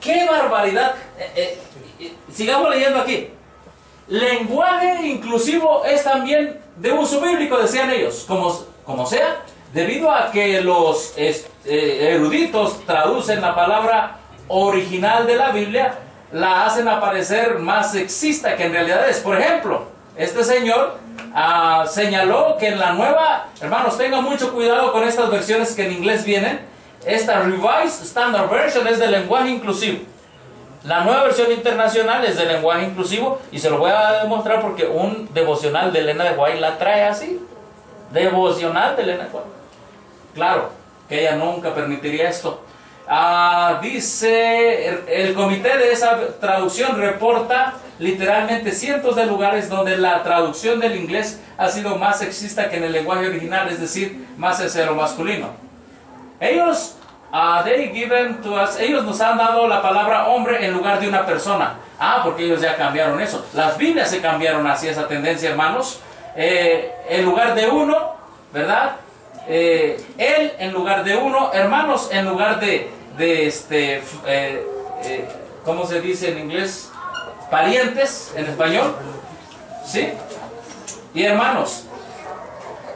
A: ¡Qué barbaridad! Sigamos leyendo aquí. Lenguaje inclusivo es también de uso bíblico, decían ellos, como sea, debido a que los eruditos traducen la palabra original de la Biblia, la hacen aparecer más sexista que en realidad es. Por ejemplo, este señor señaló que en la nueva, hermanos, tengan mucho cuidado con estas versiones que en inglés vienen. Esta Revised Standard Version es de lenguaje inclusivo. La nueva versión internacional es de lenguaje inclusivo, y se lo voy a demostrar porque un devocional de Elena de White la trae así. Devocional de Elena de White. Claro, que ella nunca permitiría esto. Dice, el comité de esa traducción reporta literalmente cientos de lugares donde la traducción del inglés ha sido más sexista que en el lenguaje original, es decir, más masculino. Ellos, they given to us, ellos nos han dado la palabra hombre en lugar de una persona. Porque ellos ya cambiaron eso. Las Biblias se cambiaron hacia esa tendencia, hermanos. En lugar de uno, ¿verdad? Él en lugar de uno, hermanos en lugar de ¿cómo se dice en inglés? Parientes en español, ¿sí? Y hermanos,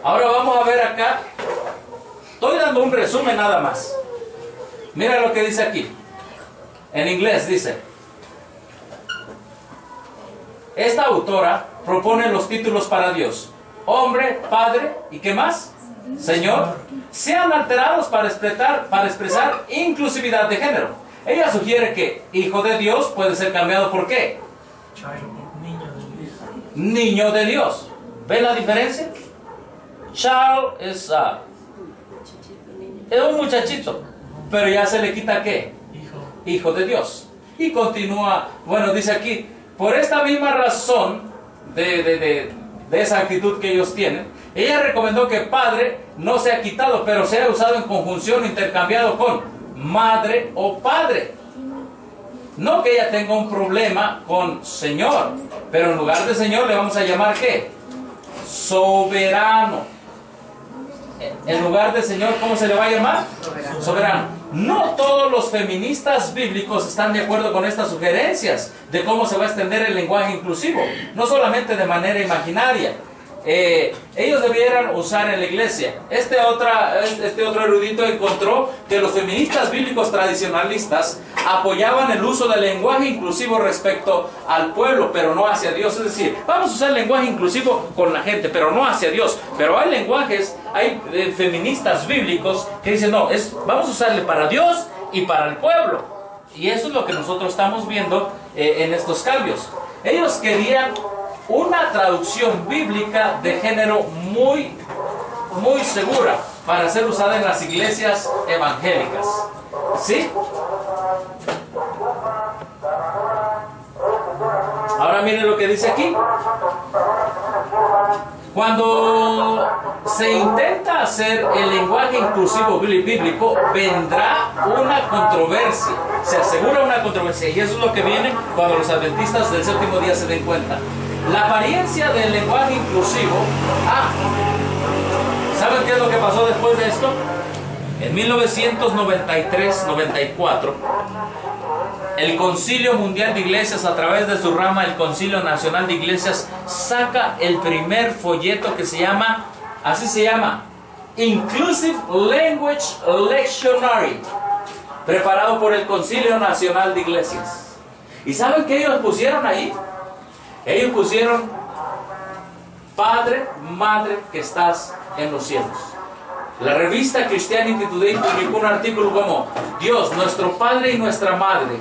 A: ahora vamos a ver acá. Estoy dando un resumen nada más. Mira lo que dice aquí. En inglés dice: esta autora propone los títulos para Dios: hombre, padre y ¿qué más? Señor. Sean alterados para expresar inclusividad de género. Ella sugiere que hijo de Dios puede ser cambiado por ¿qué? Niño de Dios. ¿Ven la diferencia? Child es un muchachito, pero ya se le quita ¿qué? Hijo de Dios. Y continúa, bueno, dice aquí, por esta misma razón de esa actitud que ellos tienen, ella recomendó que padre no sea quitado, pero sea usado en conjunción, intercambiado con madre o padre. No que ella tenga un problema con Señor, pero en lugar de Señor le vamos a llamar ¿qué? Soberano. En lugar de Señor, ¿cómo se le va a llamar? Soberano. No todos los feministas bíblicos están de acuerdo con estas sugerencias de cómo se va a extender el lenguaje inclusivo, no solamente de manera imaginaria. Ellos debieran usar en la iglesia. Este otro erudito encontró que los feministas bíblicos tradicionalistas apoyaban el uso del lenguaje inclusivo respecto al pueblo, pero no hacia Dios. Es decir, vamos a usar el lenguaje inclusivo con la gente, pero no hacia Dios. Pero hay lenguajes, hay feministas bíblicos que dicen, no, vamos a usarle para Dios y para el pueblo. Y eso es lo que nosotros estamos viendo en estos cambios. Ellos querían una traducción bíblica de género muy segura para ser usada en las iglesias evangélicas. ¿Sí? Ahora miren lo que dice aquí. Cuando se intenta hacer el lenguaje inclusivo bíblico, vendrá una controversia. Se asegura una controversia. Y eso es lo que viene cuando los adventistas del séptimo día se den cuenta. La apariencia del lenguaje inclusivo. ¿Saben qué es lo que pasó después de esto? En 1993-94, el Concilio Mundial de Iglesias, a través de su rama, el Concilio Nacional de Iglesias, saca el primer folleto que se llama, así se llama, Inclusive Language Lectionary, preparado por el Concilio Nacional de Iglesias. ¿Y saben qué ellos pusieron ahí? Ellos pusieron: Padre, Madre que estás en los cielos. La revista Christianity Today publicó un artículo como Dios, nuestro Padre y nuestra Madre.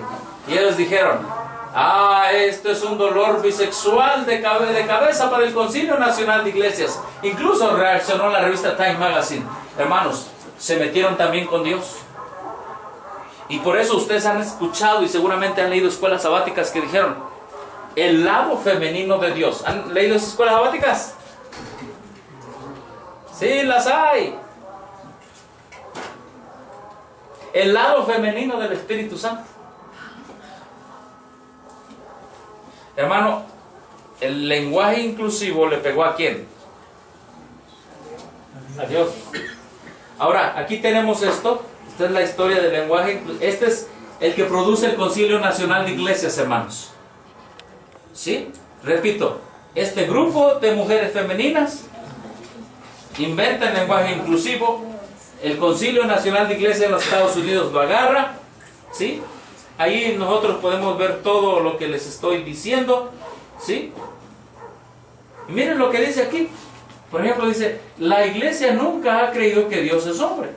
A: Y ellos dijeron: esto es un dolor bisexual de cabeza para el Concilio Nacional de Iglesias. Incluso reaccionó la revista Time Magazine. Hermanos, se metieron también con Dios. Y por eso ustedes han escuchado y seguramente han leído escuelas sabáticas que dijeron: el lado femenino de Dios. ¿Han leído esas escuelas sabáticas? Sí, las hay. El lado femenino del Espíritu Santo. Hermano, el lenguaje inclusivo le pegó ¿a quién? A Dios. Ahora, aquí tenemos esto. Esta es la historia del lenguaje. Este es el que produce el Concilio Nacional de Iglesias, hermanos. ¿Sí? Repito, este grupo de mujeres femeninas inventa el lenguaje inclusivo. El Concilio Nacional de Iglesias en los Estados Unidos lo agarra. ¿Sí? Ahí nosotros podemos ver todo lo que les estoy diciendo. ¿Sí? Y miren lo que dice aquí. Por ejemplo, dice: la iglesia nunca ha creído que Dios es hombre,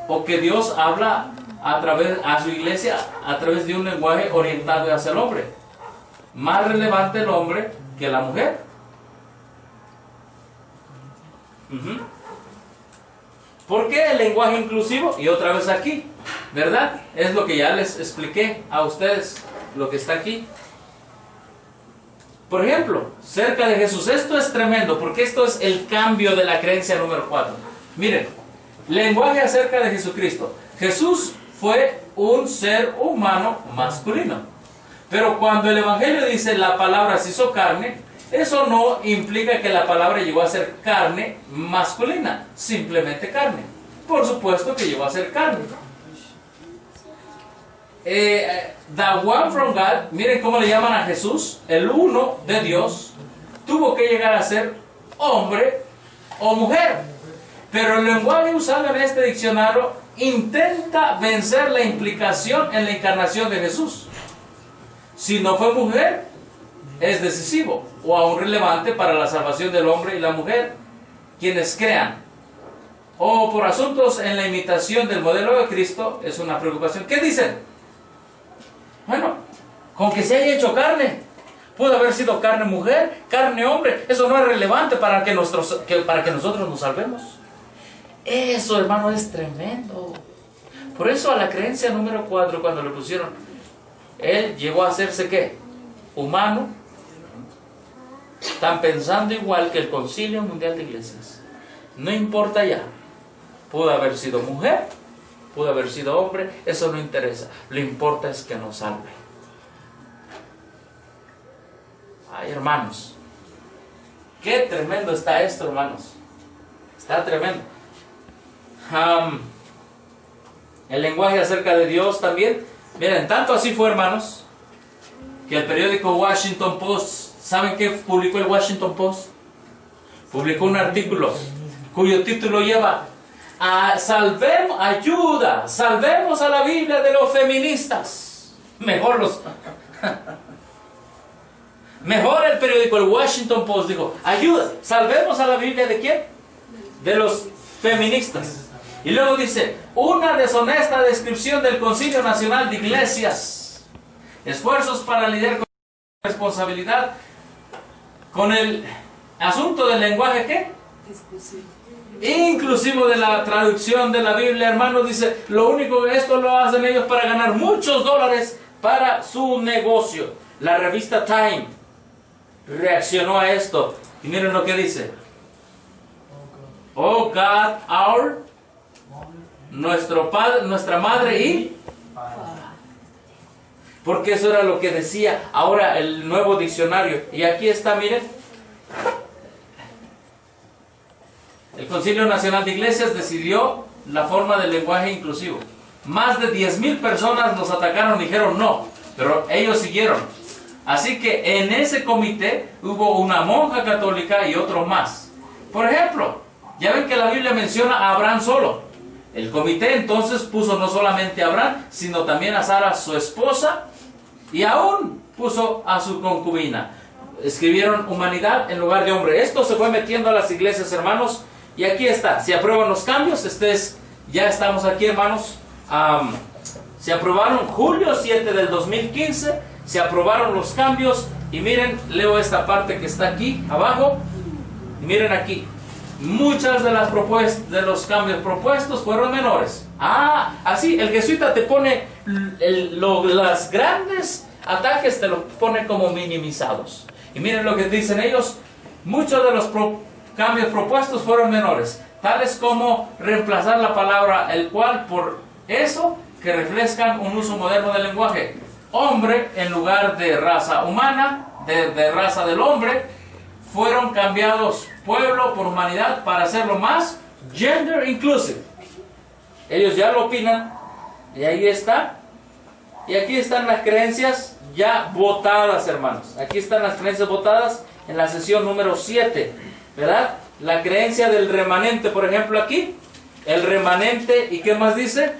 A: o que Dios habla a su iglesia a través de un lenguaje orientado hacia el hombre. Más relevante el hombre que la mujer. ¿Por qué el lenguaje inclusivo? Y otra vez aquí, ¿verdad? Es lo que ya les expliqué a ustedes, lo que está aquí. Por ejemplo, cerca de Jesús. Esto es tremendo, porque esto es el cambio de la creencia número 4. Miren, Lenguaje acerca de Jesucristo. Jesús fue un ser humano masculino. Pero cuando el Evangelio dice la palabra se hizo carne, eso no implica que la palabra llegó a ser carne masculina, simplemente carne. Por supuesto que llegó a ser carne. The one from God, miren cómo le llaman a Jesús, el uno de Dios, tuvo que llegar a ser hombre o mujer. Pero el lenguaje usado en este diccionario intenta vencer la implicación en la encarnación de Jesús. Si no fue mujer, es decisivo o aún relevante para la salvación del hombre y la mujer, quienes crean. O por asuntos en la imitación del modelo de Cristo, es una preocupación. ¿Qué dicen? Bueno, con que se haya hecho carne, pudo haber sido carne mujer, carne hombre, eso no es relevante para que nosotros nos salvemos. Eso, hermano, es tremendo. Por eso a la creencia número 4, cuando le pusieron, él llegó a hacerse ¿qué? Humano. Están pensando igual que el Concilio Mundial de Iglesias. No importa ya. Pudo haber sido mujer, pudo haber sido hombre, eso no interesa. Lo importa es que nos salve. Ay, hermanos, qué tremendo está esto, hermanos. Está tremendo. El lenguaje acerca de Dios también. Miren, tanto así fue, hermanos, que el periódico Washington Post, ¿saben qué publicó el Washington Post? Publicó un artículo cuyo título lleva salvemos a la Biblia de los feministas. Mejor el periódico, el Washington Post, dijo, salvemos a la Biblia ¿de quién? De los feministas. Y luego dice, una deshonesta descripción del Concilio Nacional de Iglesias. Esfuerzos para lidiar con la responsabilidad con el asunto del lenguaje, ¿qué? Inclusivo de la traducción de la Biblia, hermano, dice, lo único que esto lo hacen ellos para ganar muchos dólares para su negocio. La revista Time reaccionó a esto y miren lo que dice. Oh God, nuestro Padre, nuestra Madre y porque eso era lo que decía ahora el nuevo diccionario. Y aquí está, miren, el Concilio Nacional de Iglesias decidió la forma del lenguaje inclusivo. Más de 10,000 personas nos atacaron y dijeron no, pero ellos siguieron. Así que en ese comité hubo una monja católica y otro más. Por ejemplo, ya ven que la Biblia menciona a Abraham solo. El comité entonces puso no solamente a Abraham, sino también a Sara, su esposa, y aún puso a su concubina. Escribieron humanidad en lugar de hombre. Esto se fue metiendo a las iglesias, hermanos, y aquí está. Si aprueban los cambios, ya estamos aquí, hermanos. Se aprobaron julio 7 del 2015, se aprobaron los cambios, y miren, leo esta parte que está aquí abajo, y miren aquí. Muchas de las propuestas, de los cambios propuestos fueron menores. Así, el jesuita te pone las grandes ataques, te los pone como minimizados. Y miren lo que dicen ellos, muchos de los cambios propuestos fueron menores, tales como reemplazar la palabra el cual por eso que refrescan un uso moderno del lenguaje. Hombre en lugar de raza humana, de raza del hombre, fueron cambiados pueblo por humanidad para hacerlo más gender inclusive. Ellos ya lo opinan y ahí está. Y aquí están las creencias ya votadas, hermanos. Aquí están las creencias votadas en la sesión número 7, ¿verdad? La creencia del remanente, por ejemplo, aquí. El remanente, ¿y qué más dice?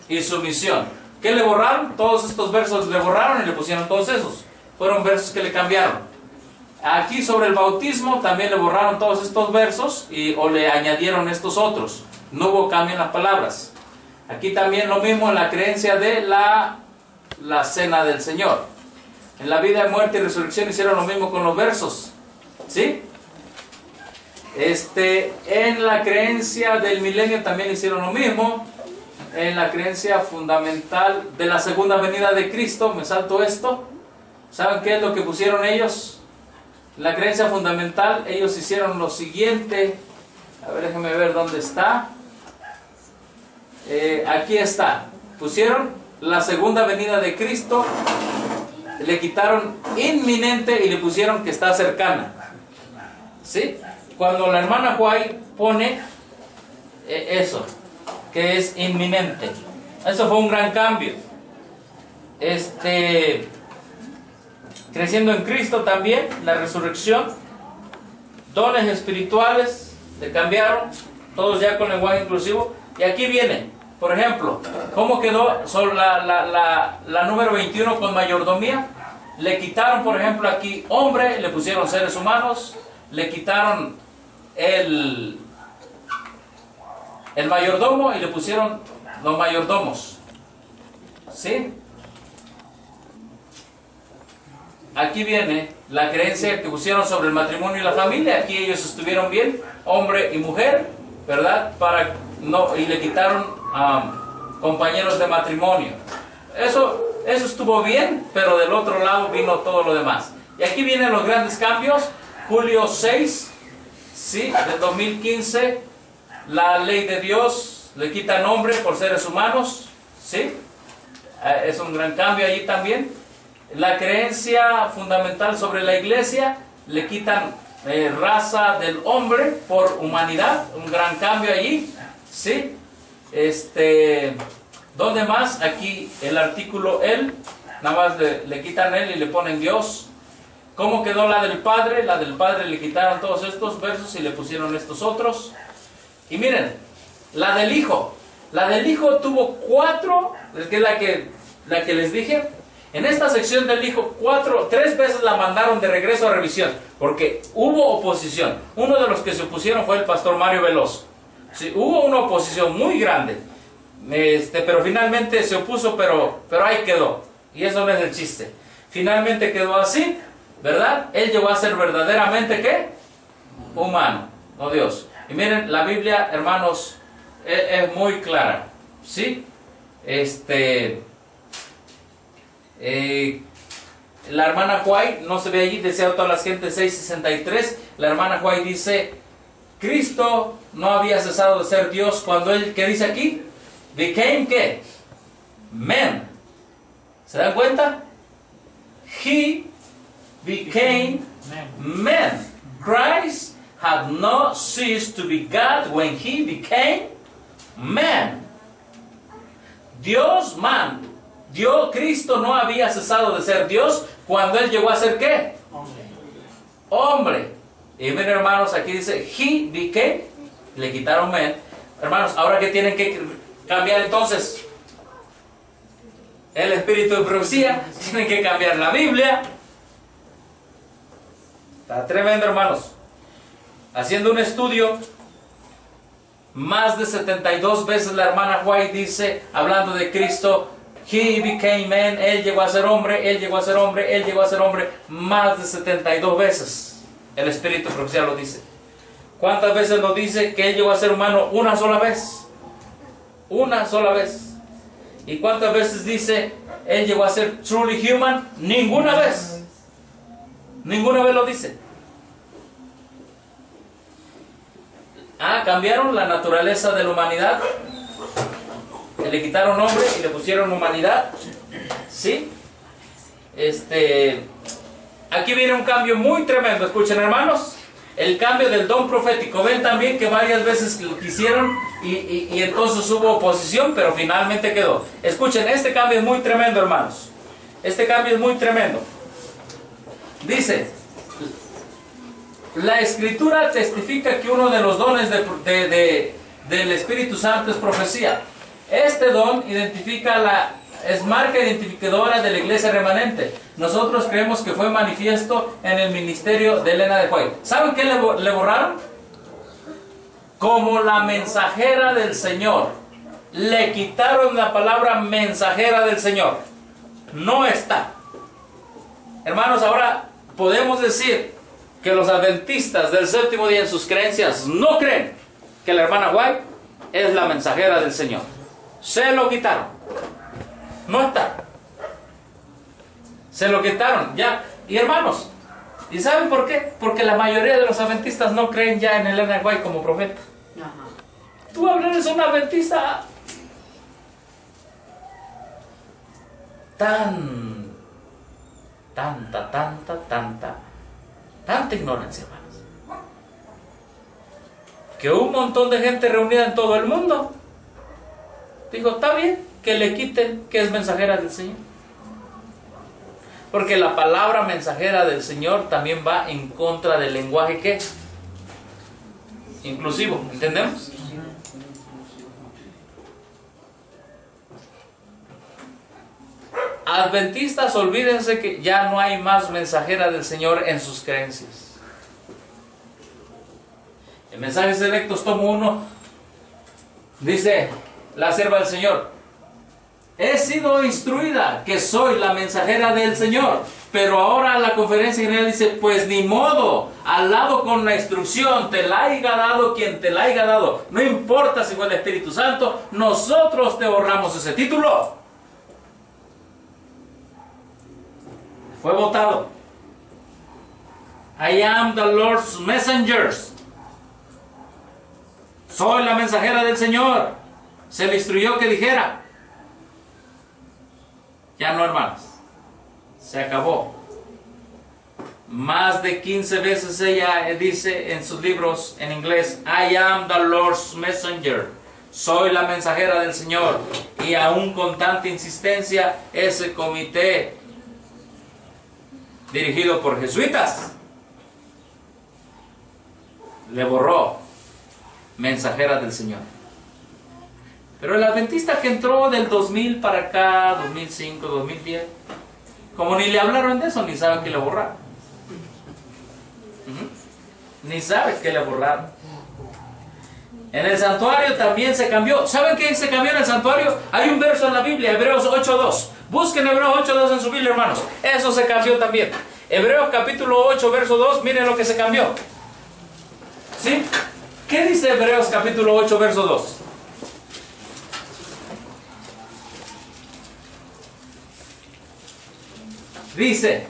A: Y sumisión. ¿Qué le borraron? Todos estos versos le borraron y le pusieron todos esos. Fueron versos que le cambiaron. Aquí sobre el bautismo también le borraron todos estos versos o le añadieron estos otros. No hubo cambio en las palabras. Aquí también lo mismo en la creencia de la cena del Señor. En la vida, muerte y resurrección hicieron lo mismo con los versos. ¿Sí? En la creencia del milenio también hicieron lo mismo. En la creencia fundamental de la segunda venida de Cristo, me salto esto. ¿Saben qué es lo que pusieron ellos? La creencia fundamental, ellos hicieron lo siguiente. A ver, déjenme ver dónde está. aquí está. Pusieron la segunda venida de Cristo, le quitaron inminente y le pusieron que está cercana. ¿Sí? Cuando la hermana White pone eso, que es inminente. Eso fue un gran cambio. Creciendo en Cristo también, la resurrección, dones espirituales, le cambiaron, todos ya con lenguaje inclusivo. Y aquí viene, por ejemplo, ¿cómo quedó la número 21 con mayordomía? Le quitaron, por ejemplo, aquí hombre, le pusieron seres humanos, le quitaron el mayordomo y le pusieron los mayordomos. ¿Sí? Aquí viene la creencia que pusieron sobre el matrimonio y la familia. Aquí ellos estuvieron bien, hombre y mujer, ¿verdad? Y le quitaron compañeros de matrimonio. Eso estuvo bien, pero del otro lado vino todo lo demás. Y aquí vienen los grandes cambios. Julio 6, ¿sí? Del 2015, la ley de Dios le quita nombre por seres humanos, ¿sí? Es un gran cambio allí también. La creencia fundamental sobre la iglesia, le quitan raza del hombre por humanidad, un gran cambio allí, ¿sí? ¿Dónde más? Aquí el artículo él, nada más le quitan él y le ponen Dios. ¿Cómo quedó la del Padre? La del Padre le quitaron todos estos versos y le pusieron estos otros. Y miren, la del Hijo. La del Hijo tuvo 4, que es la que les dije. En esta sección del Hijo, 3 veces la mandaron de regreso a revisión, porque hubo oposición. Uno de los que se opusieron fue el pastor Mario Veloso. Sí, hubo una oposición muy grande, pero finalmente se opuso, pero ahí quedó. Y eso no es el chiste. Finalmente quedó así, ¿verdad? Él llegó a ser verdaderamente, ¿qué? Humano, no Dios. Y miren, la Biblia, hermanos, es muy clara, ¿sí? La hermana White, no se ve allí, desea todas las gentes 6:63. La hermana White dice, Cristo no había cesado de ser Dios cuando él, ¿qué dice aquí? Became, ¿qué? Man. ¿Se dan cuenta? He became man. Christ had not ceased to be God when he became man. Dios, Cristo no había cesado de ser Dios cuando él llegó a ser ¿qué? Hombre. Y miren, hermanos, aquí dice he became, le quitaron man. Hermanos, ahora que tienen que cambiar entonces el espíritu de profecía, tienen que cambiar la Biblia. Está tremendo, hermanos. Haciendo un estudio, más de 72 veces la hermana White dice, hablando de Cristo, he became man, él llegó a ser hombre, él llegó a ser hombre, él llegó a ser hombre, más de 72 veces. El espíritu de profecía lo dice. ¿Cuántas veces lo dice que él llegó a ser humano? Una sola vez. Una sola vez. ¿Y cuántas veces dice él llegó a ser truly human? Ninguna vez. Ninguna vez lo dice. Cambiaron la naturaleza de la humanidad. Le quitaron nombre y le pusieron humanidad. ¿Sí? Aquí viene un cambio muy tremendo. Escuchen, hermanos. El cambio del don profético. Ven también que varias veces lo quisieron y entonces hubo oposición, pero finalmente quedó. Escuchen, este cambio es muy tremendo, hermanos. Este cambio es muy tremendo. Dice, la Escritura testifica que uno de los dones del Espíritu Santo es profecía. Este don es marca identificadora de la iglesia remanente. Nosotros creemos que fue manifiesto en el ministerio de Elena de White. ¿Saben qué le borraron? Como la mensajera del Señor. Le quitaron la palabra mensajera del Señor. No está. Hermanos, ahora podemos decir que los adventistas del séptimo día en sus creencias no creen que la hermana White es la mensajera del Señor. Se lo quitaron. No está. Se lo quitaron ya. Y hermanos, ¿y saben por qué? Porque la mayoría de los adventistas no creen ya en Elena White como profeta. Tú hablas a un adventista, tanta ignorancia, hermanos, que un montón de gente reunida en todo el mundo dijo, está bien que le quiten que es mensajera del Señor, porque la palabra mensajera del Señor también va en contra del lenguaje que inclusivo, ¿entendemos? Adventistas, olvídense que ya no hay más mensajera del Señor en sus creencias. En Mensajes Selectos, tomo 1, dice la sierva del Señor: he sido instruida que soy la mensajera del Señor. Pero ahora la conferencia general dice, pues ni modo, al lado con la instrucción, te la haya dado quien te la haya dado. No importa si fue el Espíritu Santo, nosotros te borramos ese título. Fue votado. I am the Lord's messenger. Soy la mensajera del Señor. Se le instruyó que dijera. Ya no, hermanos. Se acabó. Más de 15 veces ella dice en sus libros en inglés, I am the Lord's messenger. Soy la mensajera del Señor. Y aún con tanta insistencia, ese comité dirigido por jesuitas le borró mensajera del Señor. Pero el adventista que entró del 2000 para acá, 2005, 2010, como ni le hablaron de eso, ni saben que le borraron. Ni saben que le borraron. En el santuario también se cambió. ¿Saben qué se cambió en el santuario? Hay un verso en la Biblia, Hebreos 8.2. Busquen Hebreos 8.2 en su Biblia, hermanos. Eso se cambió también. Hebreos capítulo 8, verso 2, miren lo que se cambió. ¿Sí? ¿Qué dice Hebreos capítulo 8, verso 2? Dice,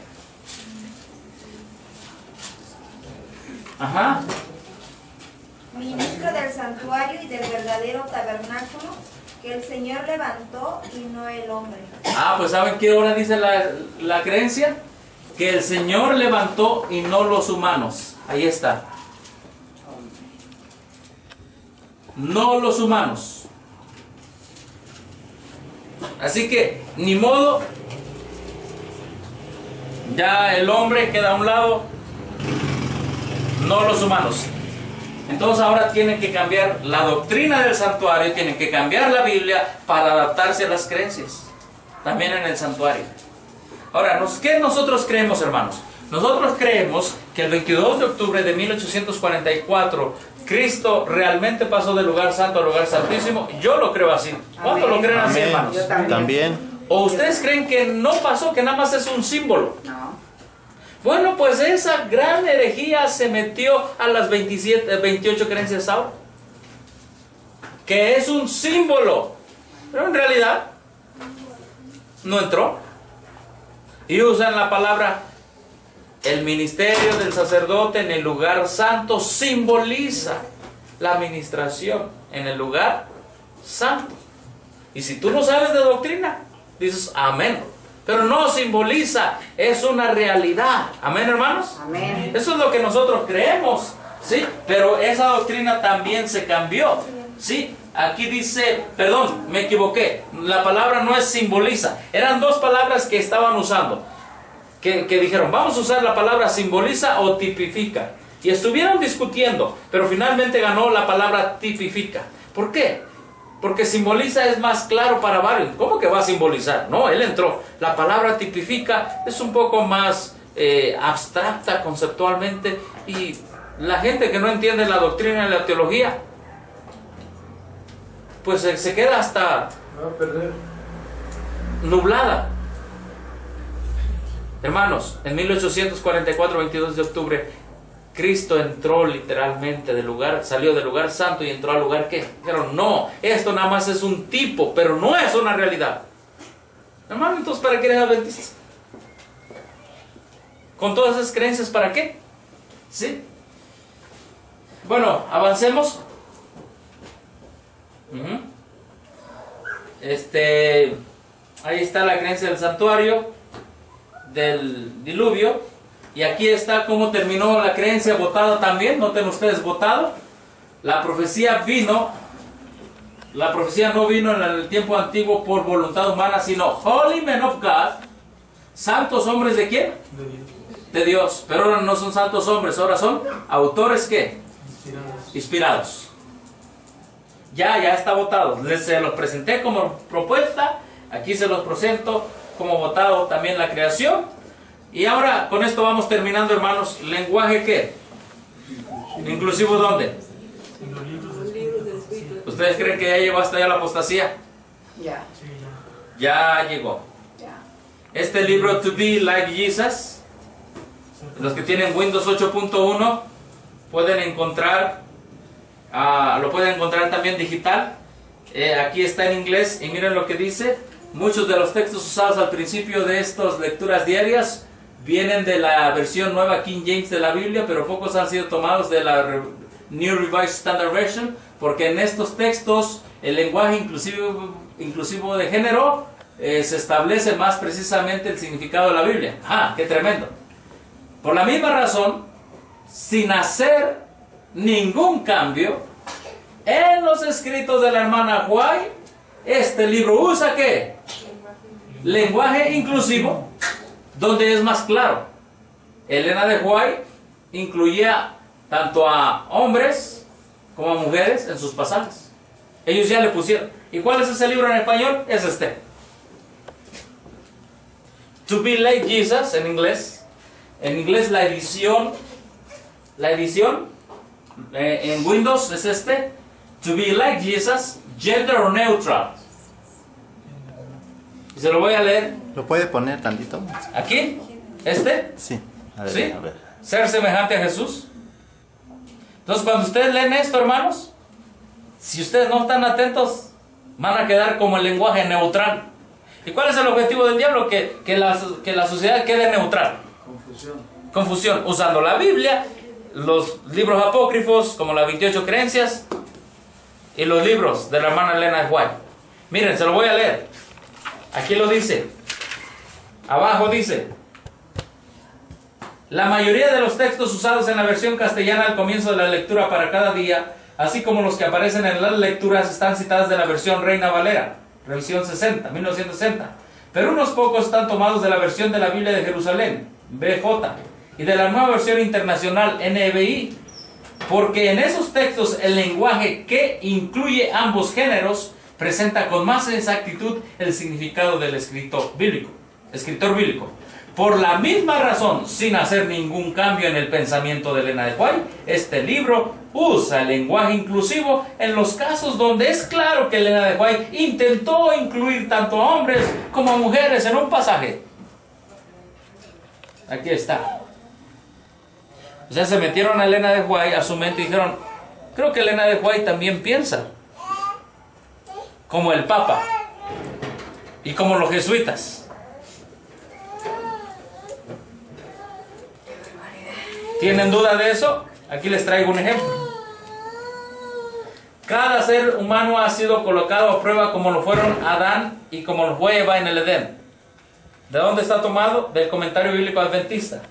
F: ministro del santuario y del verdadero tabernáculo que el Señor levantó y no el hombre.
A: Pues ¿saben qué ahora dice la creencia? Que el Señor levantó y no los humanos. Ahí está. No los humanos. Así que, ni modo, ya el hombre queda a un lado, no los humanos. Entonces ahora tienen que cambiar la doctrina del santuario, tienen que cambiar la Biblia para adaptarse a las creencias, también en el santuario. Ahora, ¿qué nosotros creemos, hermanos? Nosotros creemos que el 22 de octubre de 1844 Cristo realmente pasó del lugar santo al lugar santísimo. Yo lo creo así. ¿Cuántos lo creen así, hermanos?
D: Yo
C: También.
A: ¿O ustedes creen que no pasó, que nada más es un símbolo?
D: No.
A: Bueno, pues esa gran herejía se metió a las 28 creencias ahora, que es un símbolo, pero en realidad no entró. Y usan la palabra, el ministerio del sacerdote en el lugar santo simboliza la administración en el lugar santo. Y si tú no sabes de doctrina, dices amén. Pero no simboliza, es una realidad. Amén, hermanos.
D: Amén.
A: Eso es lo que nosotros creemos, ¿sí? Pero esa doctrina también se cambió, ¿sí? Aquí dice, perdón, me equivoqué. La palabra no es simboliza. Eran dos palabras que estaban usando. Que dijeron, vamos a usar la palabra simboliza o tipifica. Y estuvieron discutiendo, pero finalmente ganó la palabra tipifica. ¿Por qué? Porque simboliza es más claro para varios. ¿Cómo que va a simbolizar? No, él entró. La palabra tipifica es un poco más abstracta conceptualmente, y la gente que no entiende la doctrina y la teología, pues se queda hasta nublada. Hermanos, en 1844, 22 de octubre, Cristo entró literalmente del lugar, salió del lugar santo y entró al lugar que dijeron, no, esto nada más es un tipo, pero no es una realidad. Hermano, entonces ¿para qué eres adventista? Con todas esas creencias, ¿para qué? ¿Sí? Bueno, avancemos. Ahí está la creencia del santuario, del diluvio. Y aquí está cómo terminó la creencia votada también. Noten ustedes, votado. La profecía no vino en el tiempo antiguo por voluntad humana, sino holy men of God. ¿Santos hombres de quién? De Dios. Pero ahora no son santos hombres, ahora son autores ¿qué? Inspirados. Ya está votado. Se los presenté como propuesta. Aquí se los presento como votado también la creación. Y ahora con esto vamos terminando, hermanos. ¿Lenguaje qué? ¿Inclusivo dónde? ¿Ustedes creen que ya llegó hasta allá la apostasía?
D: Ya.
A: Ya llegó.
D: Ya.
A: Este libro, To Be Like Jesus, los que tienen Windows 8.1 pueden encontrar, lo pueden encontrar también digital. Aquí está en inglés y miren lo que dice. Muchos de los textos usados al principio de estas lecturas diarias vienen de la versión nueva King James de la Biblia, pero pocos han sido tomados de la New Revised Standard Version, porque en estos textos el lenguaje inclusivo de género se establece más precisamente el significado de la Biblia. ¡Ah, qué tremendo! Por la misma razón, sin hacer ningún cambio, en los escritos de la hermana White, este libro usa ¿qué? Lenguaje inclusivo, donde es más claro. Elena de White incluía tanto a hombres como a mujeres en sus pasajes. Ellos ya le pusieron. ¿Y cuál es ese libro en español? Es este. To Be Like Jesus en inglés. En inglés la edición en Windows es este. To Be Like Jesus, Gender Neutral. Y se lo voy a leer.
C: ¿Lo puede poner tantito?
A: ¿Aquí? ¿Este?
C: Sí. A ver,
A: ¿Sí?
C: a ver.
A: Ser semejante a Jesús. Entonces cuando ustedes leen esto, hermanos, si ustedes no están atentos, van a quedar como el lenguaje neutral. ¿Y cuál es el objetivo del diablo? Que la sociedad quede neutral. Confusión. Usando la Biblia, los libros apócrifos, como las 28 creencias, y los libros de la hermana Elena de White. Miren, se lo voy a leer. Aquí lo dice. Abajo dice: la mayoría de los textos usados en la versión castellana al comienzo de la lectura para cada día, así como los que aparecen en las lecturas, están citadas de la versión Reina Valera, revisión 1960. Pero unos pocos están tomados de la versión de la Biblia de Jerusalén, BJ, y de la nueva versión internacional, NBI, porque en esos textos el lenguaje que incluye ambos géneros presenta con más exactitud el significado del escritor bíblico. Por la misma razón, sin hacer ningún cambio en el pensamiento de Elena de White, este libro usa el lenguaje inclusivo en los casos donde es claro que Elena de White intentó incluir tanto a hombres como a mujeres en un pasaje. Aquí está. O sea, se metieron a Elena de White a su mente y dijeron: creo que Elena de White también piensa como el Papa y como los jesuitas. ¿Tienen duda de eso? Aquí les traigo un ejemplo. Cada ser humano ha sido colocado a prueba como lo fueron Adán y como lo fue Eva en el Edén. ¿De dónde está tomado? Del Comentario Bíblico Adventista.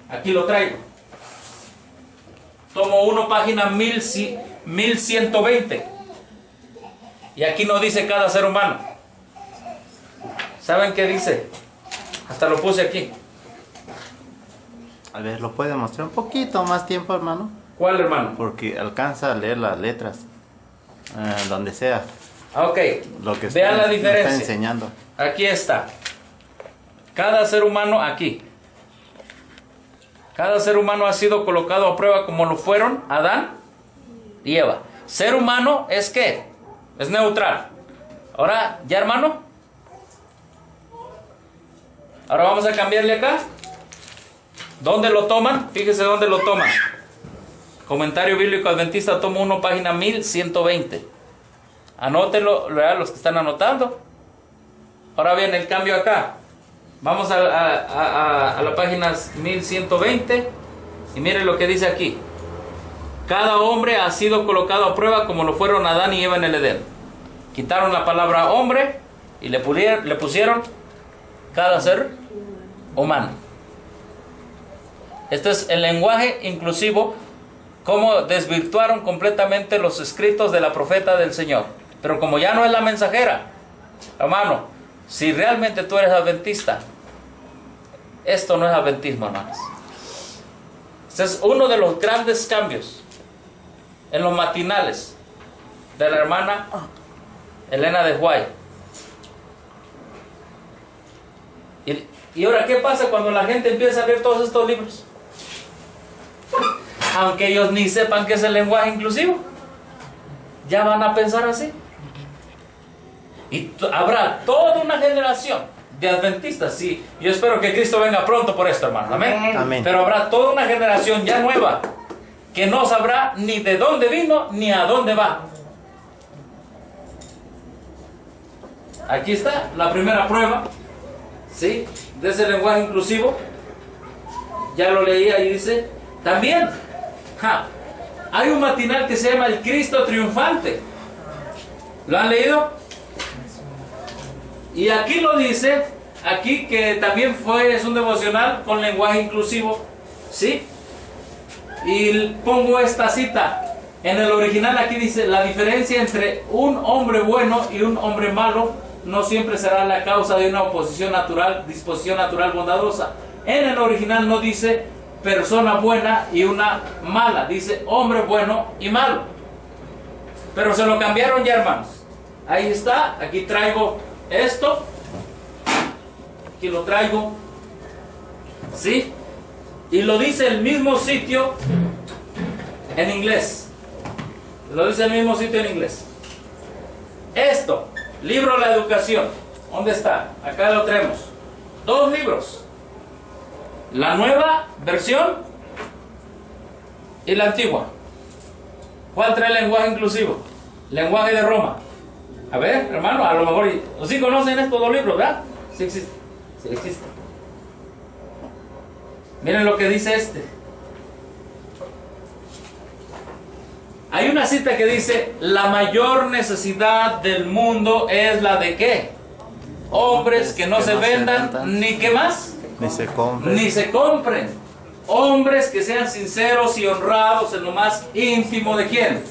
A: Aquí lo traigo. Tomo 1, página 1120. Y aquí no dice cada ser humano. ¿Saben qué dice? Hasta lo puse aquí.
C: A ver, ¿lo puede mostrar un poquito más tiempo, hermano?
A: ¿Cuál, hermano?
C: Porque alcanza a leer las letras. Donde sea.
A: Ok.
C: Lo que
A: vean la
C: me
A: diferencia.
C: está enseñando.
A: Aquí está. Cada ser humano aquí. Cada ser humano ha sido colocado a prueba como lo fueron Adán y Eva. Ser humano es ¿qué? Es neutral. Ahora, ¿ya, hermano? Ahora vamos a cambiarle acá. ¿Dónde lo toman? Fíjese dónde lo toman. Comentario Bíblico Adventista, tomo 1, página 1120. Anótenlo, los que están anotando. Ahora bien, el cambio acá. Vamos a la página 1120 y miren lo que dice aquí. Cada hombre ha sido colocado a prueba como lo fueron Adán y Eva en el Edén. Quitaron la palabra hombre y le pusieron cada ser humano. Este es el lenguaje inclusivo, cómo desvirtuaron completamente los escritos de la profeta del Señor. Pero como ya no es la mensajera, hermano, si realmente tú eres adventista, esto no es adventismo, hermanos. Este es uno de los grandes cambios en los matinales de la hermana Elena de White. Y ahora, ¿qué pasa cuando la gente empieza a leer todos estos libros? Aunque ellos ni sepan qué es el lenguaje inclusivo, ya van a pensar así. Y habrá toda una generación de adventistas, sí. Yo espero que Cristo venga pronto por esto, hermano. Amén.
C: Amén.
A: Pero habrá toda una generación ya nueva que no sabrá ni de dónde vino ni a dónde va. Aquí está la primera prueba, ¿sí?, de ese lenguaje inclusivo. Ya lo leí ahí, dice. También hay un matinal que se llama El Cristo Triunfante. ¿Lo han leído? Y aquí lo dice, aquí que también es un devocional con lenguaje inclusivo, ¿sí? Y pongo esta cita. En el original aquí dice: la diferencia entre un hombre bueno y un hombre malo no siempre será la causa de una disposición natural bondadosa. En el original no dice persona buena y una mala, dice hombre bueno y malo. Pero se lo cambiaron ya, hermanos. Ahí está, aquí traigo esto, aquí lo traigo, ¿sí? Y lo dice el mismo sitio en inglés. Lo dice el mismo sitio en inglés. Esto, libro La Educación, ¿dónde está? Acá lo tenemos. 2 libros. La nueva versión y la antigua. ¿Cuál trae el lenguaje inclusivo? Lenguaje de Roma. A ver, hermano, a lo mejor sí conocen estos 2 libros, ¿verdad? Sí existe. Sí existe. Miren lo que dice este. Hay una cita que dice: la mayor necesidad del mundo es la de ¿qué? Hombres que no se vendan, ni ¿qué más?
C: Ni se compren.
A: Ni se compren. Hombres que sean sinceros y honrados en lo más íntimo de ¿quién?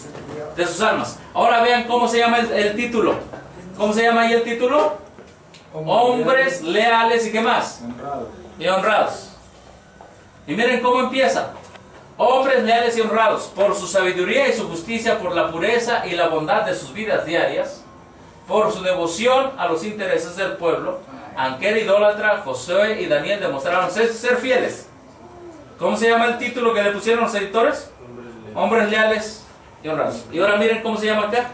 A: De sus almas. Ahora vean cómo se llama el título. ¿Cómo se llama ahí el título? Hombres leales y ¿qué más?
B: Honrado.
A: Y honrados. Y miren cómo empieza. Hombres leales y honrados, por su sabiduría y su justicia, por la pureza y la bondad de sus vidas diarias, por su devoción a los intereses del pueblo, aunque era idólatra, Josué y Daniel demostraron ser fieles. ¿Cómo se llama el título que le pusieron los editores? Hombres leales y honrados. Y ahora miren cómo se llama acá.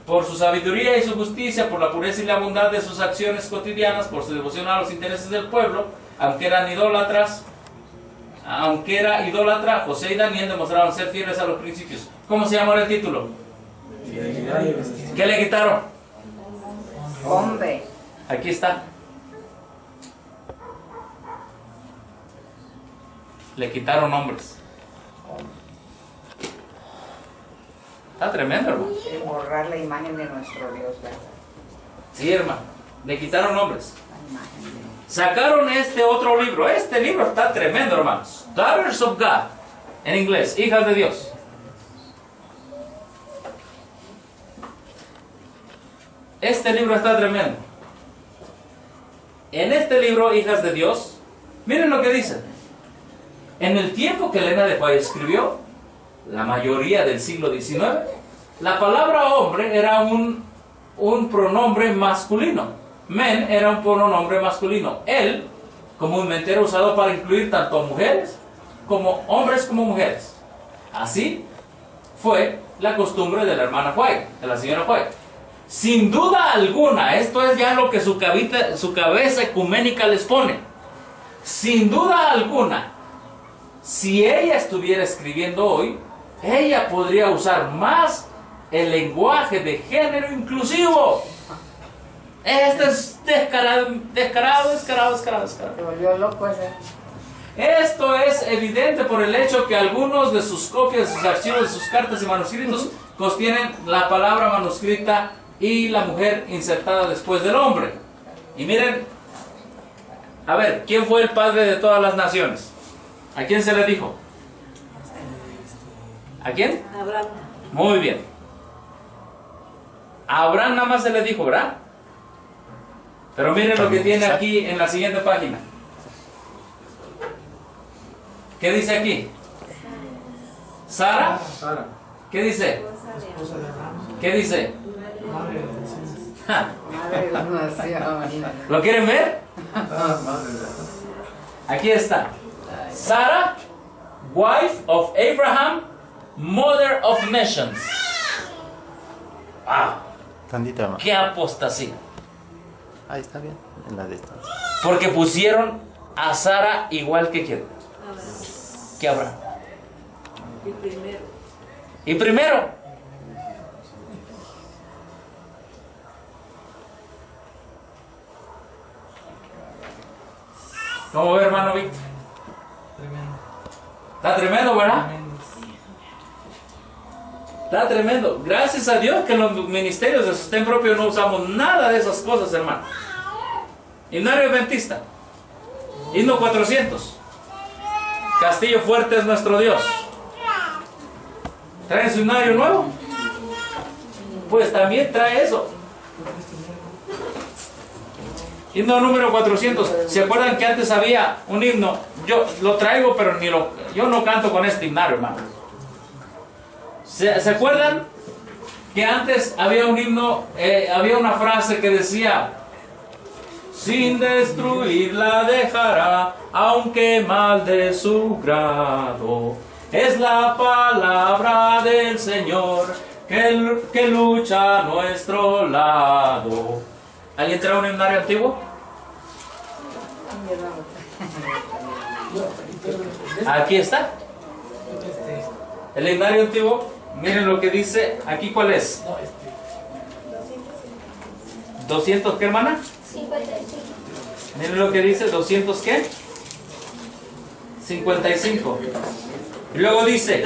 A: Por su sabiduría y su justicia, por la pureza y la bondad de sus acciones cotidianas, por su devoción a los intereses del pueblo, aunque era idólatra, José y Daniel demostraron ser fieles a los principios. ¿Cómo se llama el título? ¿Qué le quitaron?
D: Hombre.
A: Aquí está. Le quitaron hombres. Está tremendo, hermano.
D: Es borrar la imagen de nuestro Dios, ¿verdad?
A: Sí, hermano. Le quitaron hombres.
D: La imagen de...
A: Sacaron este otro libro. Este libro está tremendo, hermanos. Daughters of God. En inglés. Hijas de Dios. Este libro está tremendo. En este libro, Hijas de Dios, miren lo que dice. En el tiempo que Elena de White escribió, la mayoría del siglo XIX, la palabra hombre era un pronombre masculino. Men era un pronombre masculino. Él comúnmente era usado para incluir tanto mujeres como hombres como mujeres. Así fue la costumbre de la hermana White, de la señora White. Sin duda alguna, esto es ya lo que su cabeza ecuménica les pone. Sin duda alguna, si ella estuviera escribiendo hoy, ella podría usar más el lenguaje de género inclusivo. Este es descarado.
D: Se volvió loco ese.
A: Esto es evidente por el hecho que algunos de sus copias, de sus archivos, de sus cartas y manuscritos contienen la palabra manuscrita y la mujer insertada después del hombre. Y miren, a ver, ¿quién fue el padre de todas las naciones? ¿A quién se le dijo? ¿A quién?
G: Abraham.
A: Muy bien. A Abraham nada más se le dijo, ¿verdad? Pero miren lo que tiene aquí en la siguiente página. ¿Qué dice aquí? Sara.
B: Sara.
A: ¿Qué dice?
G: Esposa de Abraham.
A: ¿Qué dice?
G: Madre de la descendencia.
A: Ja,
D: Madre de las naciones.
A: ¿lo quieren ver?
B: Madre de
A: Aquí está. Sara, wife of Abraham, mother of nations. ¡Wow!
C: Tantito más.
A: ¡Qué apostasía!
C: Ahí está bien, en la distancia.
A: Porque pusieron a Sara igual que quién. Que Abraham.
G: Y primero.
A: Y primero, ¿cómo ve, hermano Víctor?
E: Tremendo.
A: Está tremendo, ¿verdad?
E: Tremendo.
A: Está tremendo. Gracias a Dios que en los ministerios de sostén propio no usamos nada de esas cosas, hermano. Himnario Adventista. Himno 400. Castillo fuerte es nuestro Dios. ¿Trae su himnario nuevo? Pues también trae eso. Himno número 400. ¿Se acuerdan que antes había un himno? Yo lo traigo, pero yo no canto con este himnario, hermano. ¿Se acuerdan que antes había un himno, había una frase que decía: sin destruir la dejará, aunque mal de su grado? Es la palabra del Señor que lucha a nuestro lado. ¿Alguien trae un himnario antiguo? Aquí está. El himnario antiguo. Miren lo que dice. Aquí, ¿cuál es? 200, ¿qué, hermana?
F: 55.
A: Miren lo que dice. 200, ¿qué? 55. Y luego dice: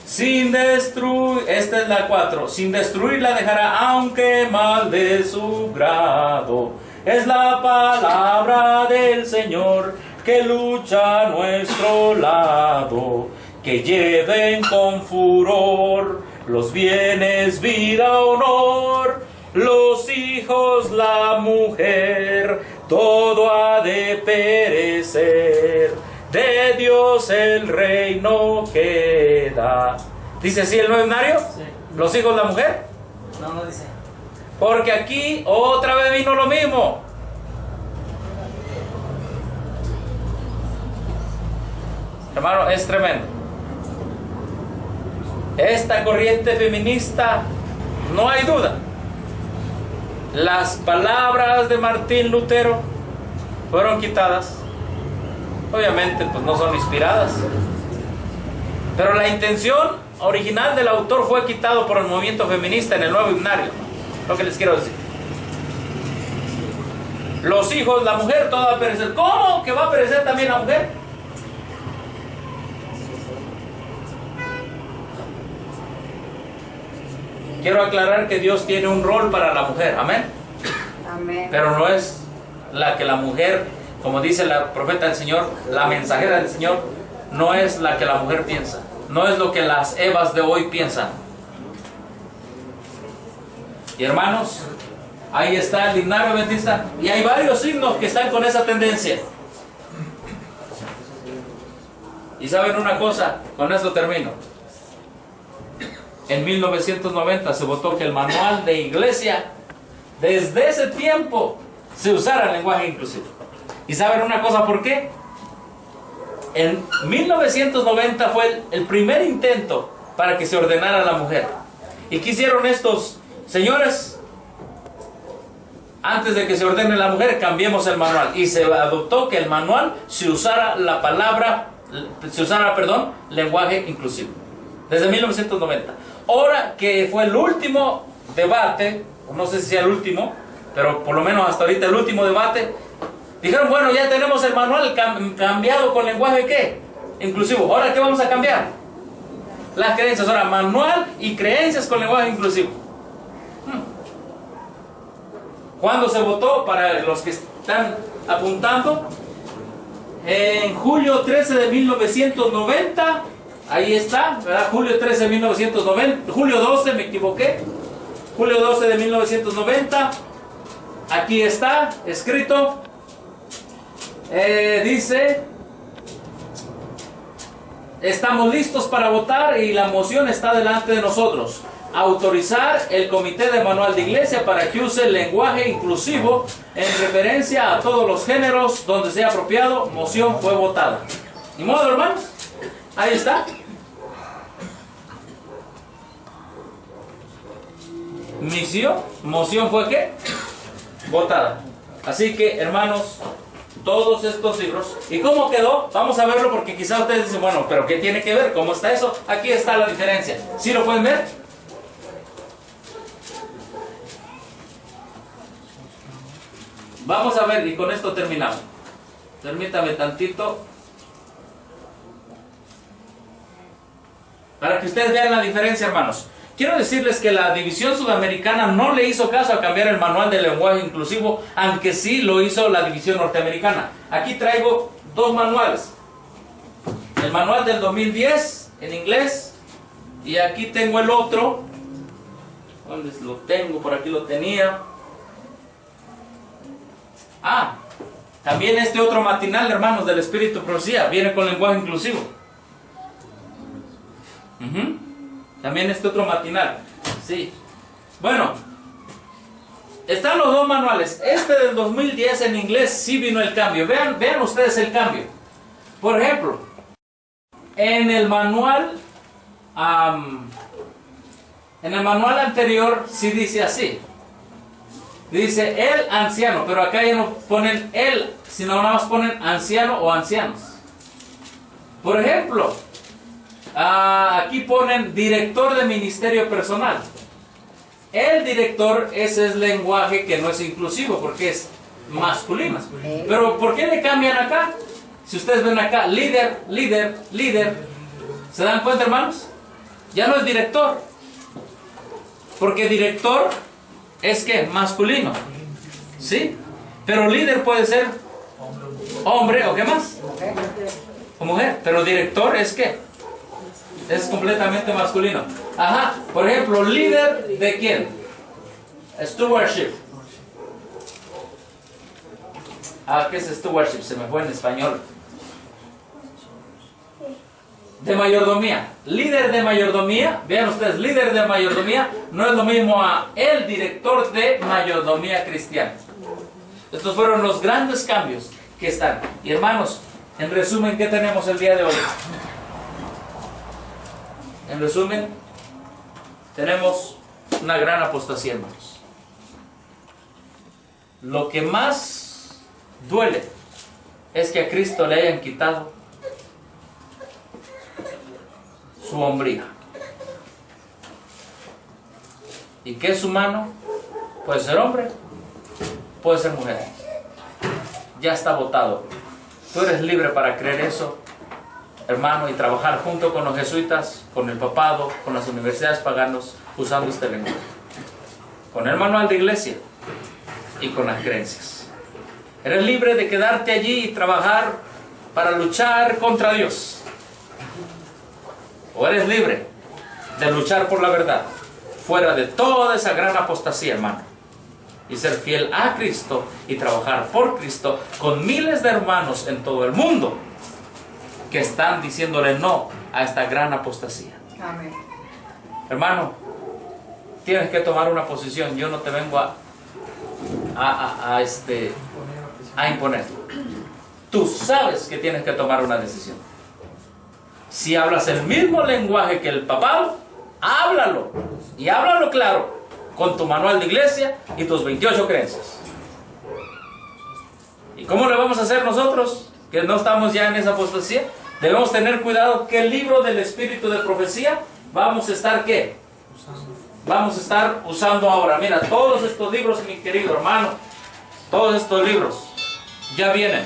A: sin destruir, esta es la 4, sin destruir la dejará, aunque mal de su grado. Es la palabra del Señor que lucha a nuestro lado. Que lleven con furor los bienes, vida, honor, los hijos, la mujer, todo ha de perecer. De Dios el reino queda. ¿Dice así el nuevo himnario?
E: Sí.
A: ¿Los hijos, la mujer?
E: No, no dice.
A: Porque aquí otra vez vino lo mismo. Hermano, es tremendo. Esta corriente feminista, no hay duda, las palabras de Martín Lutero fueron quitadas. Obviamente, pues no son inspiradas, pero la intención original del autor fue quitado por el movimiento feminista en el nuevo himnario. Lo que les quiero decir: los hijos, la mujer, todo va a perecer. ¿Cómo que va a perecer también la mujer? Quiero aclarar que Dios tiene un rol para la mujer, amén.
D: Amén.
A: Pero no es la que la mujer, como dice la profeta del Señor, la mensajera del Señor, no es la que la mujer piensa. No es lo que las Evas de hoy piensan. Y hermanos, ahí está el himnario adventista. Y hay varios himnos que están con esa tendencia. Y saben una cosa, con esto termino. En 1990 se votó que el manual de iglesia, desde ese tiempo, se usara el lenguaje inclusivo. ¿Y saben una cosa por qué? En 1990 fue el primer intento para que se ordenara a la mujer. ¿Y qué hicieron estos señores? Antes de que se ordene la mujer, cambiemos el manual. Y se adoptó que el manual se usara la palabra, lenguaje inclusivo. Desde 1990. Ahora que fue el último debate, no sé si sea el último, pero por lo menos hasta ahorita el último debate, dijeron: bueno, ya tenemos el manual cambiado con lenguaje ¿qué? Inclusivo. ¿Ahora qué vamos a cambiar? las creencias. Ahora, manual y creencias con lenguaje inclusivo. ¿Cuándo se votó? Para los que están apuntando, en julio 13 de 1990. Ahí está, ¿verdad? Julio 13 de 1990. Julio 12, me equivoqué. Julio 12 de 1990. Aquí está escrito. Dice: estamos listos para votar y la moción está delante de nosotros. Autorizar el comité de manual de iglesia para que use el lenguaje inclusivo en referencia a todos los géneros donde sea apropiado. Moción fue votada. Ni modo, hermanos. Ahí está. Moción fue ¿qué? Votada. Así que, hermanos, todos estos libros. ¿Y cómo quedó? Vamos a verlo porque quizá ustedes dicen, bueno, pero ¿qué tiene que ver? ¿Cómo está eso? Aquí está la diferencia. ¿Sí lo pueden ver? Vamos a ver y con esto terminamos. Permítame tantito. Para que ustedes vean la diferencia, hermanos. Quiero decirles que la división sudamericana no le hizo caso a cambiar el manual de lenguaje inclusivo, aunque sí lo hizo la división norteamericana. Aquí traigo dos manuales. El manual del 2010 en inglés y aquí tengo el otro. ¿Dónde lo tengo? Por aquí lo tenía. También este otro matinal, hermanos, del Espíritu de Profecía, viene con lenguaje inclusivo. También este otro matinal. Sí. Bueno, están los dos manuales. Este del 2010 en inglés sí vino el cambio. Vean ustedes el cambio. Por ejemplo, en el manual anterior sí dice así. Dice el anciano, pero acá ya no ponen el, sino nada más ponen anciano o ancianos. Por ejemplo, aquí ponen director de ministerio personal. El director, ese es lenguaje que no es inclusivo porque es masculino. Pero ¿por qué le cambian acá? Si ustedes ven acá, líder, líder, líder. ¿Se dan cuenta, hermanos? Ya no es director. Porque director es que masculino, ¿sí? Pero líder puede ser hombre o qué más, o mujer. Pero director es que es completamente masculino. Por ejemplo, líder de quién? Stewardship. ¿Qué es stewardship? Se me fue en español. De mayordomía. Líder de mayordomía. Vean ustedes, líder de mayordomía no es lo mismo a el director de mayordomía cristiana. Estos fueron los grandes cambios que están. Y hermanos, en resumen, ¿qué tenemos el día de hoy? En resumen, tenemos una gran apostasía, hermanos. Lo que más duele es que a Cristo le hayan quitado su hombría. ¿Y qué es humano? Puede ser hombre, puede ser mujer. Ya está votado. Tú eres libre para creer eso, hermano, y trabajar junto con los jesuitas, con el papado, con las universidades paganos, usando este lenguaje, con el manual de iglesia y con las creencias. Eres libre de quedarte allí y trabajar para luchar contra Dios. O eres libre de luchar por la verdad, fuera de toda esa gran apostasía, hermano, y ser fiel a Cristo y trabajar por Cristo con miles de hermanos en todo el mundo que están diciéndole no a esta gran apostasía.
D: Amén.
A: Hermano, tienes que tomar una posición. Yo no te vengo a imponer. Tú sabes que tienes que tomar una decisión. Si hablas el mismo lenguaje que el papado, háblalo. Y háblalo claro, con tu manual de iglesia y tus 28 creencias. ¿Y cómo lo vamos a hacer nosotros, que no estamos ya en esa apostasía? Debemos tener cuidado que el libro del Espíritu de Profecía vamos a estar, ¿qué? Vamos a estar usando ahora. Mira, todos estos libros, mi querido hermano, todos estos libros ya vienen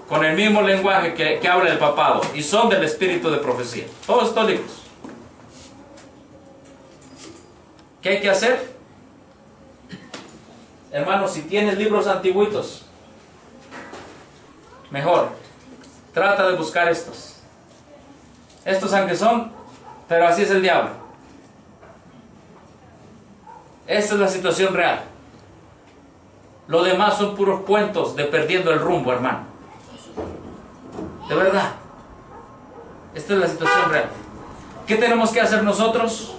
A: con el mismo lenguaje que habla el papado y son del Espíritu de Profecía. Todos estos libros. ¿Qué hay que hacer? Hermanos, si tienes libros antiguitos, mejor, trata de buscar estos. Estos aunque son, pero así es el diablo. Esta es la situación real. Lo demás son puros cuentos de perdiendo el rumbo, hermano. De verdad. Esta es la situación real. ¿Qué tenemos que hacer nosotros?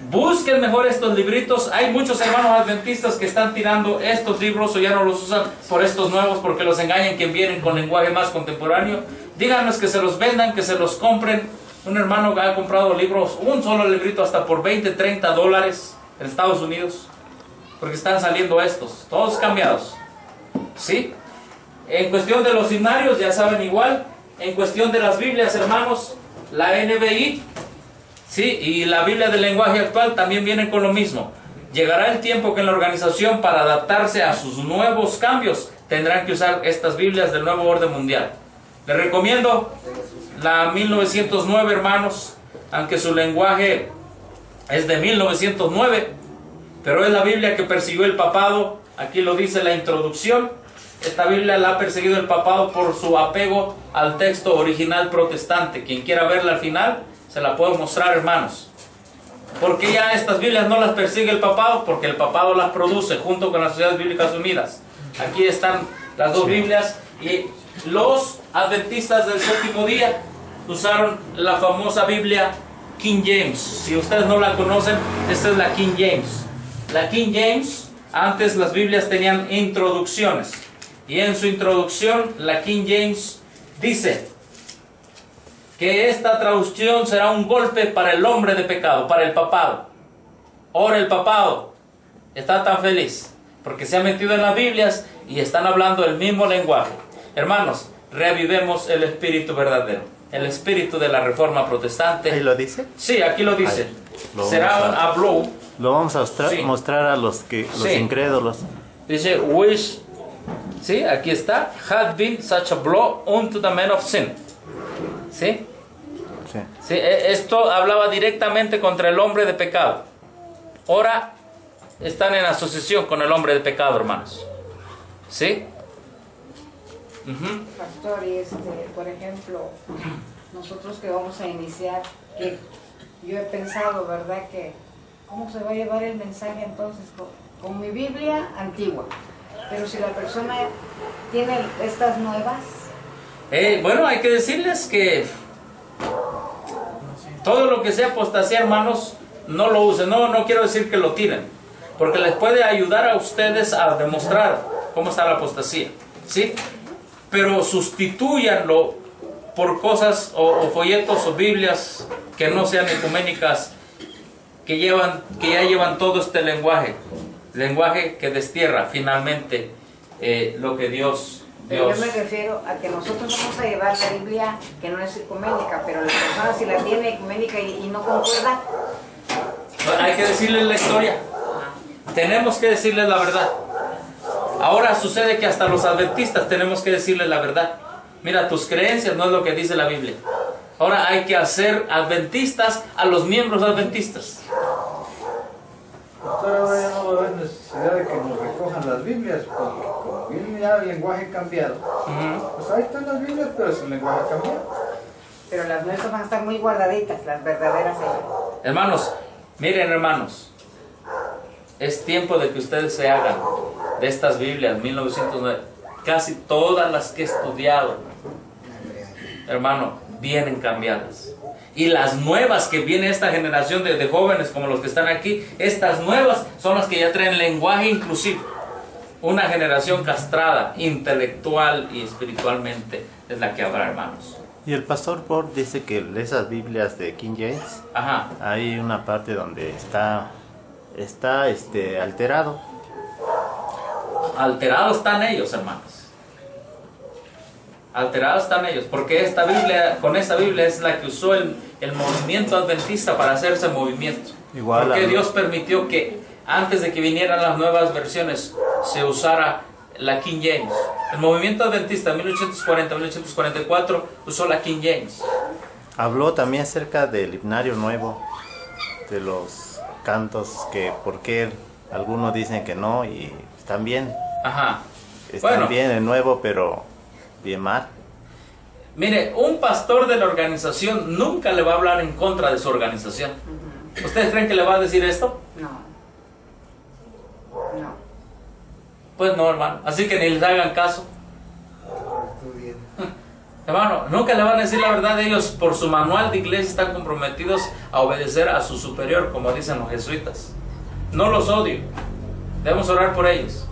A: Busquen mejor estos libritos. Hay muchos hermanos adventistas que están tirando estos libros o ya no los usan por estos nuevos porque los engañan que vienen con lenguaje más contemporáneo. Díganos que se los vendan, que se los compren. Un hermano que ha comprado libros, un solo librito hasta por 20, 30 dólares en Estados Unidos. Porque están saliendo estos, todos cambiados. ¿Sí? En cuestión de los himnarios, ya saben igual. En cuestión de las Biblias, hermanos, la NBI, ¿sí? Y la Biblia del lenguaje actual también vienen con lo mismo. Llegará el tiempo que en la organización, para adaptarse a sus nuevos cambios, tendrán que usar estas Biblias del nuevo orden mundial. Les recomiendo la 1909, hermanos, aunque su lenguaje es de 1909, pero es la Biblia que persiguió el papado. Aquí lo dice la introducción. Esta Biblia la ha perseguido el papado por su apego al texto original protestante. Quien quiera verla al final, se la puedo mostrar, hermanos. ¿Por qué ya estas Biblias no las persigue el papado? Porque el papado las produce junto con las Sociedades Bíblicas Unidas. Aquí están las dos Biblias, y los adventistas del séptimo día usaron la famosa Biblia King James. Si ustedes no la conocen, esta es la King James. La King James, antes las Biblias tenían introducciones, y en su introducción la King James dice que esta traducción será un golpe para el hombre de pecado, para el papado. Ahora el papado está tan feliz porque se ha metido en las Biblias y están hablando el mismo lenguaje. Hermanos, revivemos el espíritu verdadero, el espíritu de la Reforma Protestante.
C: ¿Ahí lo dice?
A: Sí, aquí lo dice.
C: Ahí,
A: Será un habló.
C: Lo vamos a
A: Sí.
C: mostrar a los
A: Sí.
C: incrédulos.
A: Dice, which, sí, aquí está, had been such a blow unto the man of sin. ¿Sí?
C: Sí.
A: Sí, esto hablaba directamente contra el hombre de pecado. Ahora están en asociación con el hombre de pecado, hermanos. ¿Sí?
D: Pastor, y por ejemplo, nosotros que vamos a iniciar, que yo he pensado, ¿verdad? Que ¿cómo se va a llevar el mensaje entonces con mi Biblia antigua? Pero si la persona tiene estas nuevas.
A: Bueno, hay que decirles que todo lo que sea apostasía, hermanos, no lo usen. No quiero decir que lo tiren, porque les puede ayudar a ustedes a demostrar cómo está la apostasía, ¿sí? Pero sustituyanlo por cosas o folletos o Biblias que no sean ecuménicas, que ya llevan todo este lenguaje que destierra finalmente lo que Dios.
D: Pero yo me refiero a que nosotros vamos a llevar la Biblia que no es ecuménica, pero la persona si la tiene ecuménica y no concuerda.
A: Hay que decirles la historia. Tenemos que decirles la verdad. Ahora sucede que hasta los adventistas tenemos que decirles la verdad. Mira, tus creencias no es lo que dice la Biblia. Ahora hay que hacer adventistas a los miembros adventistas.
B: Doctor, ahora ya no va a haber necesidad de que nos recojan las Biblias, porque como viene ya el lenguaje cambiado, pues ahí están las Biblias, pero es el lenguaje cambiado.
D: Pero las nuestras van a estar muy guardaditas, las verdaderas ahí.
A: Hermanos, miren, hermanos, es tiempo de que ustedes se hagan de estas Biblias 1909. Casi todas las que he estudiado, hermano, vienen cambiadas. Y las nuevas que viene esta generación de jóvenes como los que están aquí, estas nuevas son las que ya traen lenguaje inclusivo. Una generación castrada, intelectual y espiritualmente, es la que habrá, hermanos.
C: Y el pastor Ford dice que en esas Biblias de King James,
A: Ajá.
C: hay una parte donde está alterado.
A: Alterados están ellos, hermanos. Alterados están ellos, porque esta Biblia, con esta Biblia es la que usó el movimiento adventista para hacer ese movimiento.
C: Igual
A: porque Dios permitió que antes de que vinieran las nuevas versiones se usara la King James. El movimiento adventista en 1840-1844 usó la King James.
C: Habló también acerca del himnario nuevo, de los cantos que por qué algunos dicen que no y están bien.
A: Ajá.
C: Están
A: Bueno.
C: bien el nuevo, pero bien mal.
A: Mire, un pastor de la organización nunca le va a hablar en contra de su organización. ¿Ustedes creen que le va a decir esto?
D: No. No.
A: Pues no, hermano. Así que ni les hagan caso. Hermano, nunca le van a decir la verdad. Ellos por su manual de iglesia están comprometidos a obedecer a su superior, como dicen los jesuitas. No los odio. Debemos orar por ellos.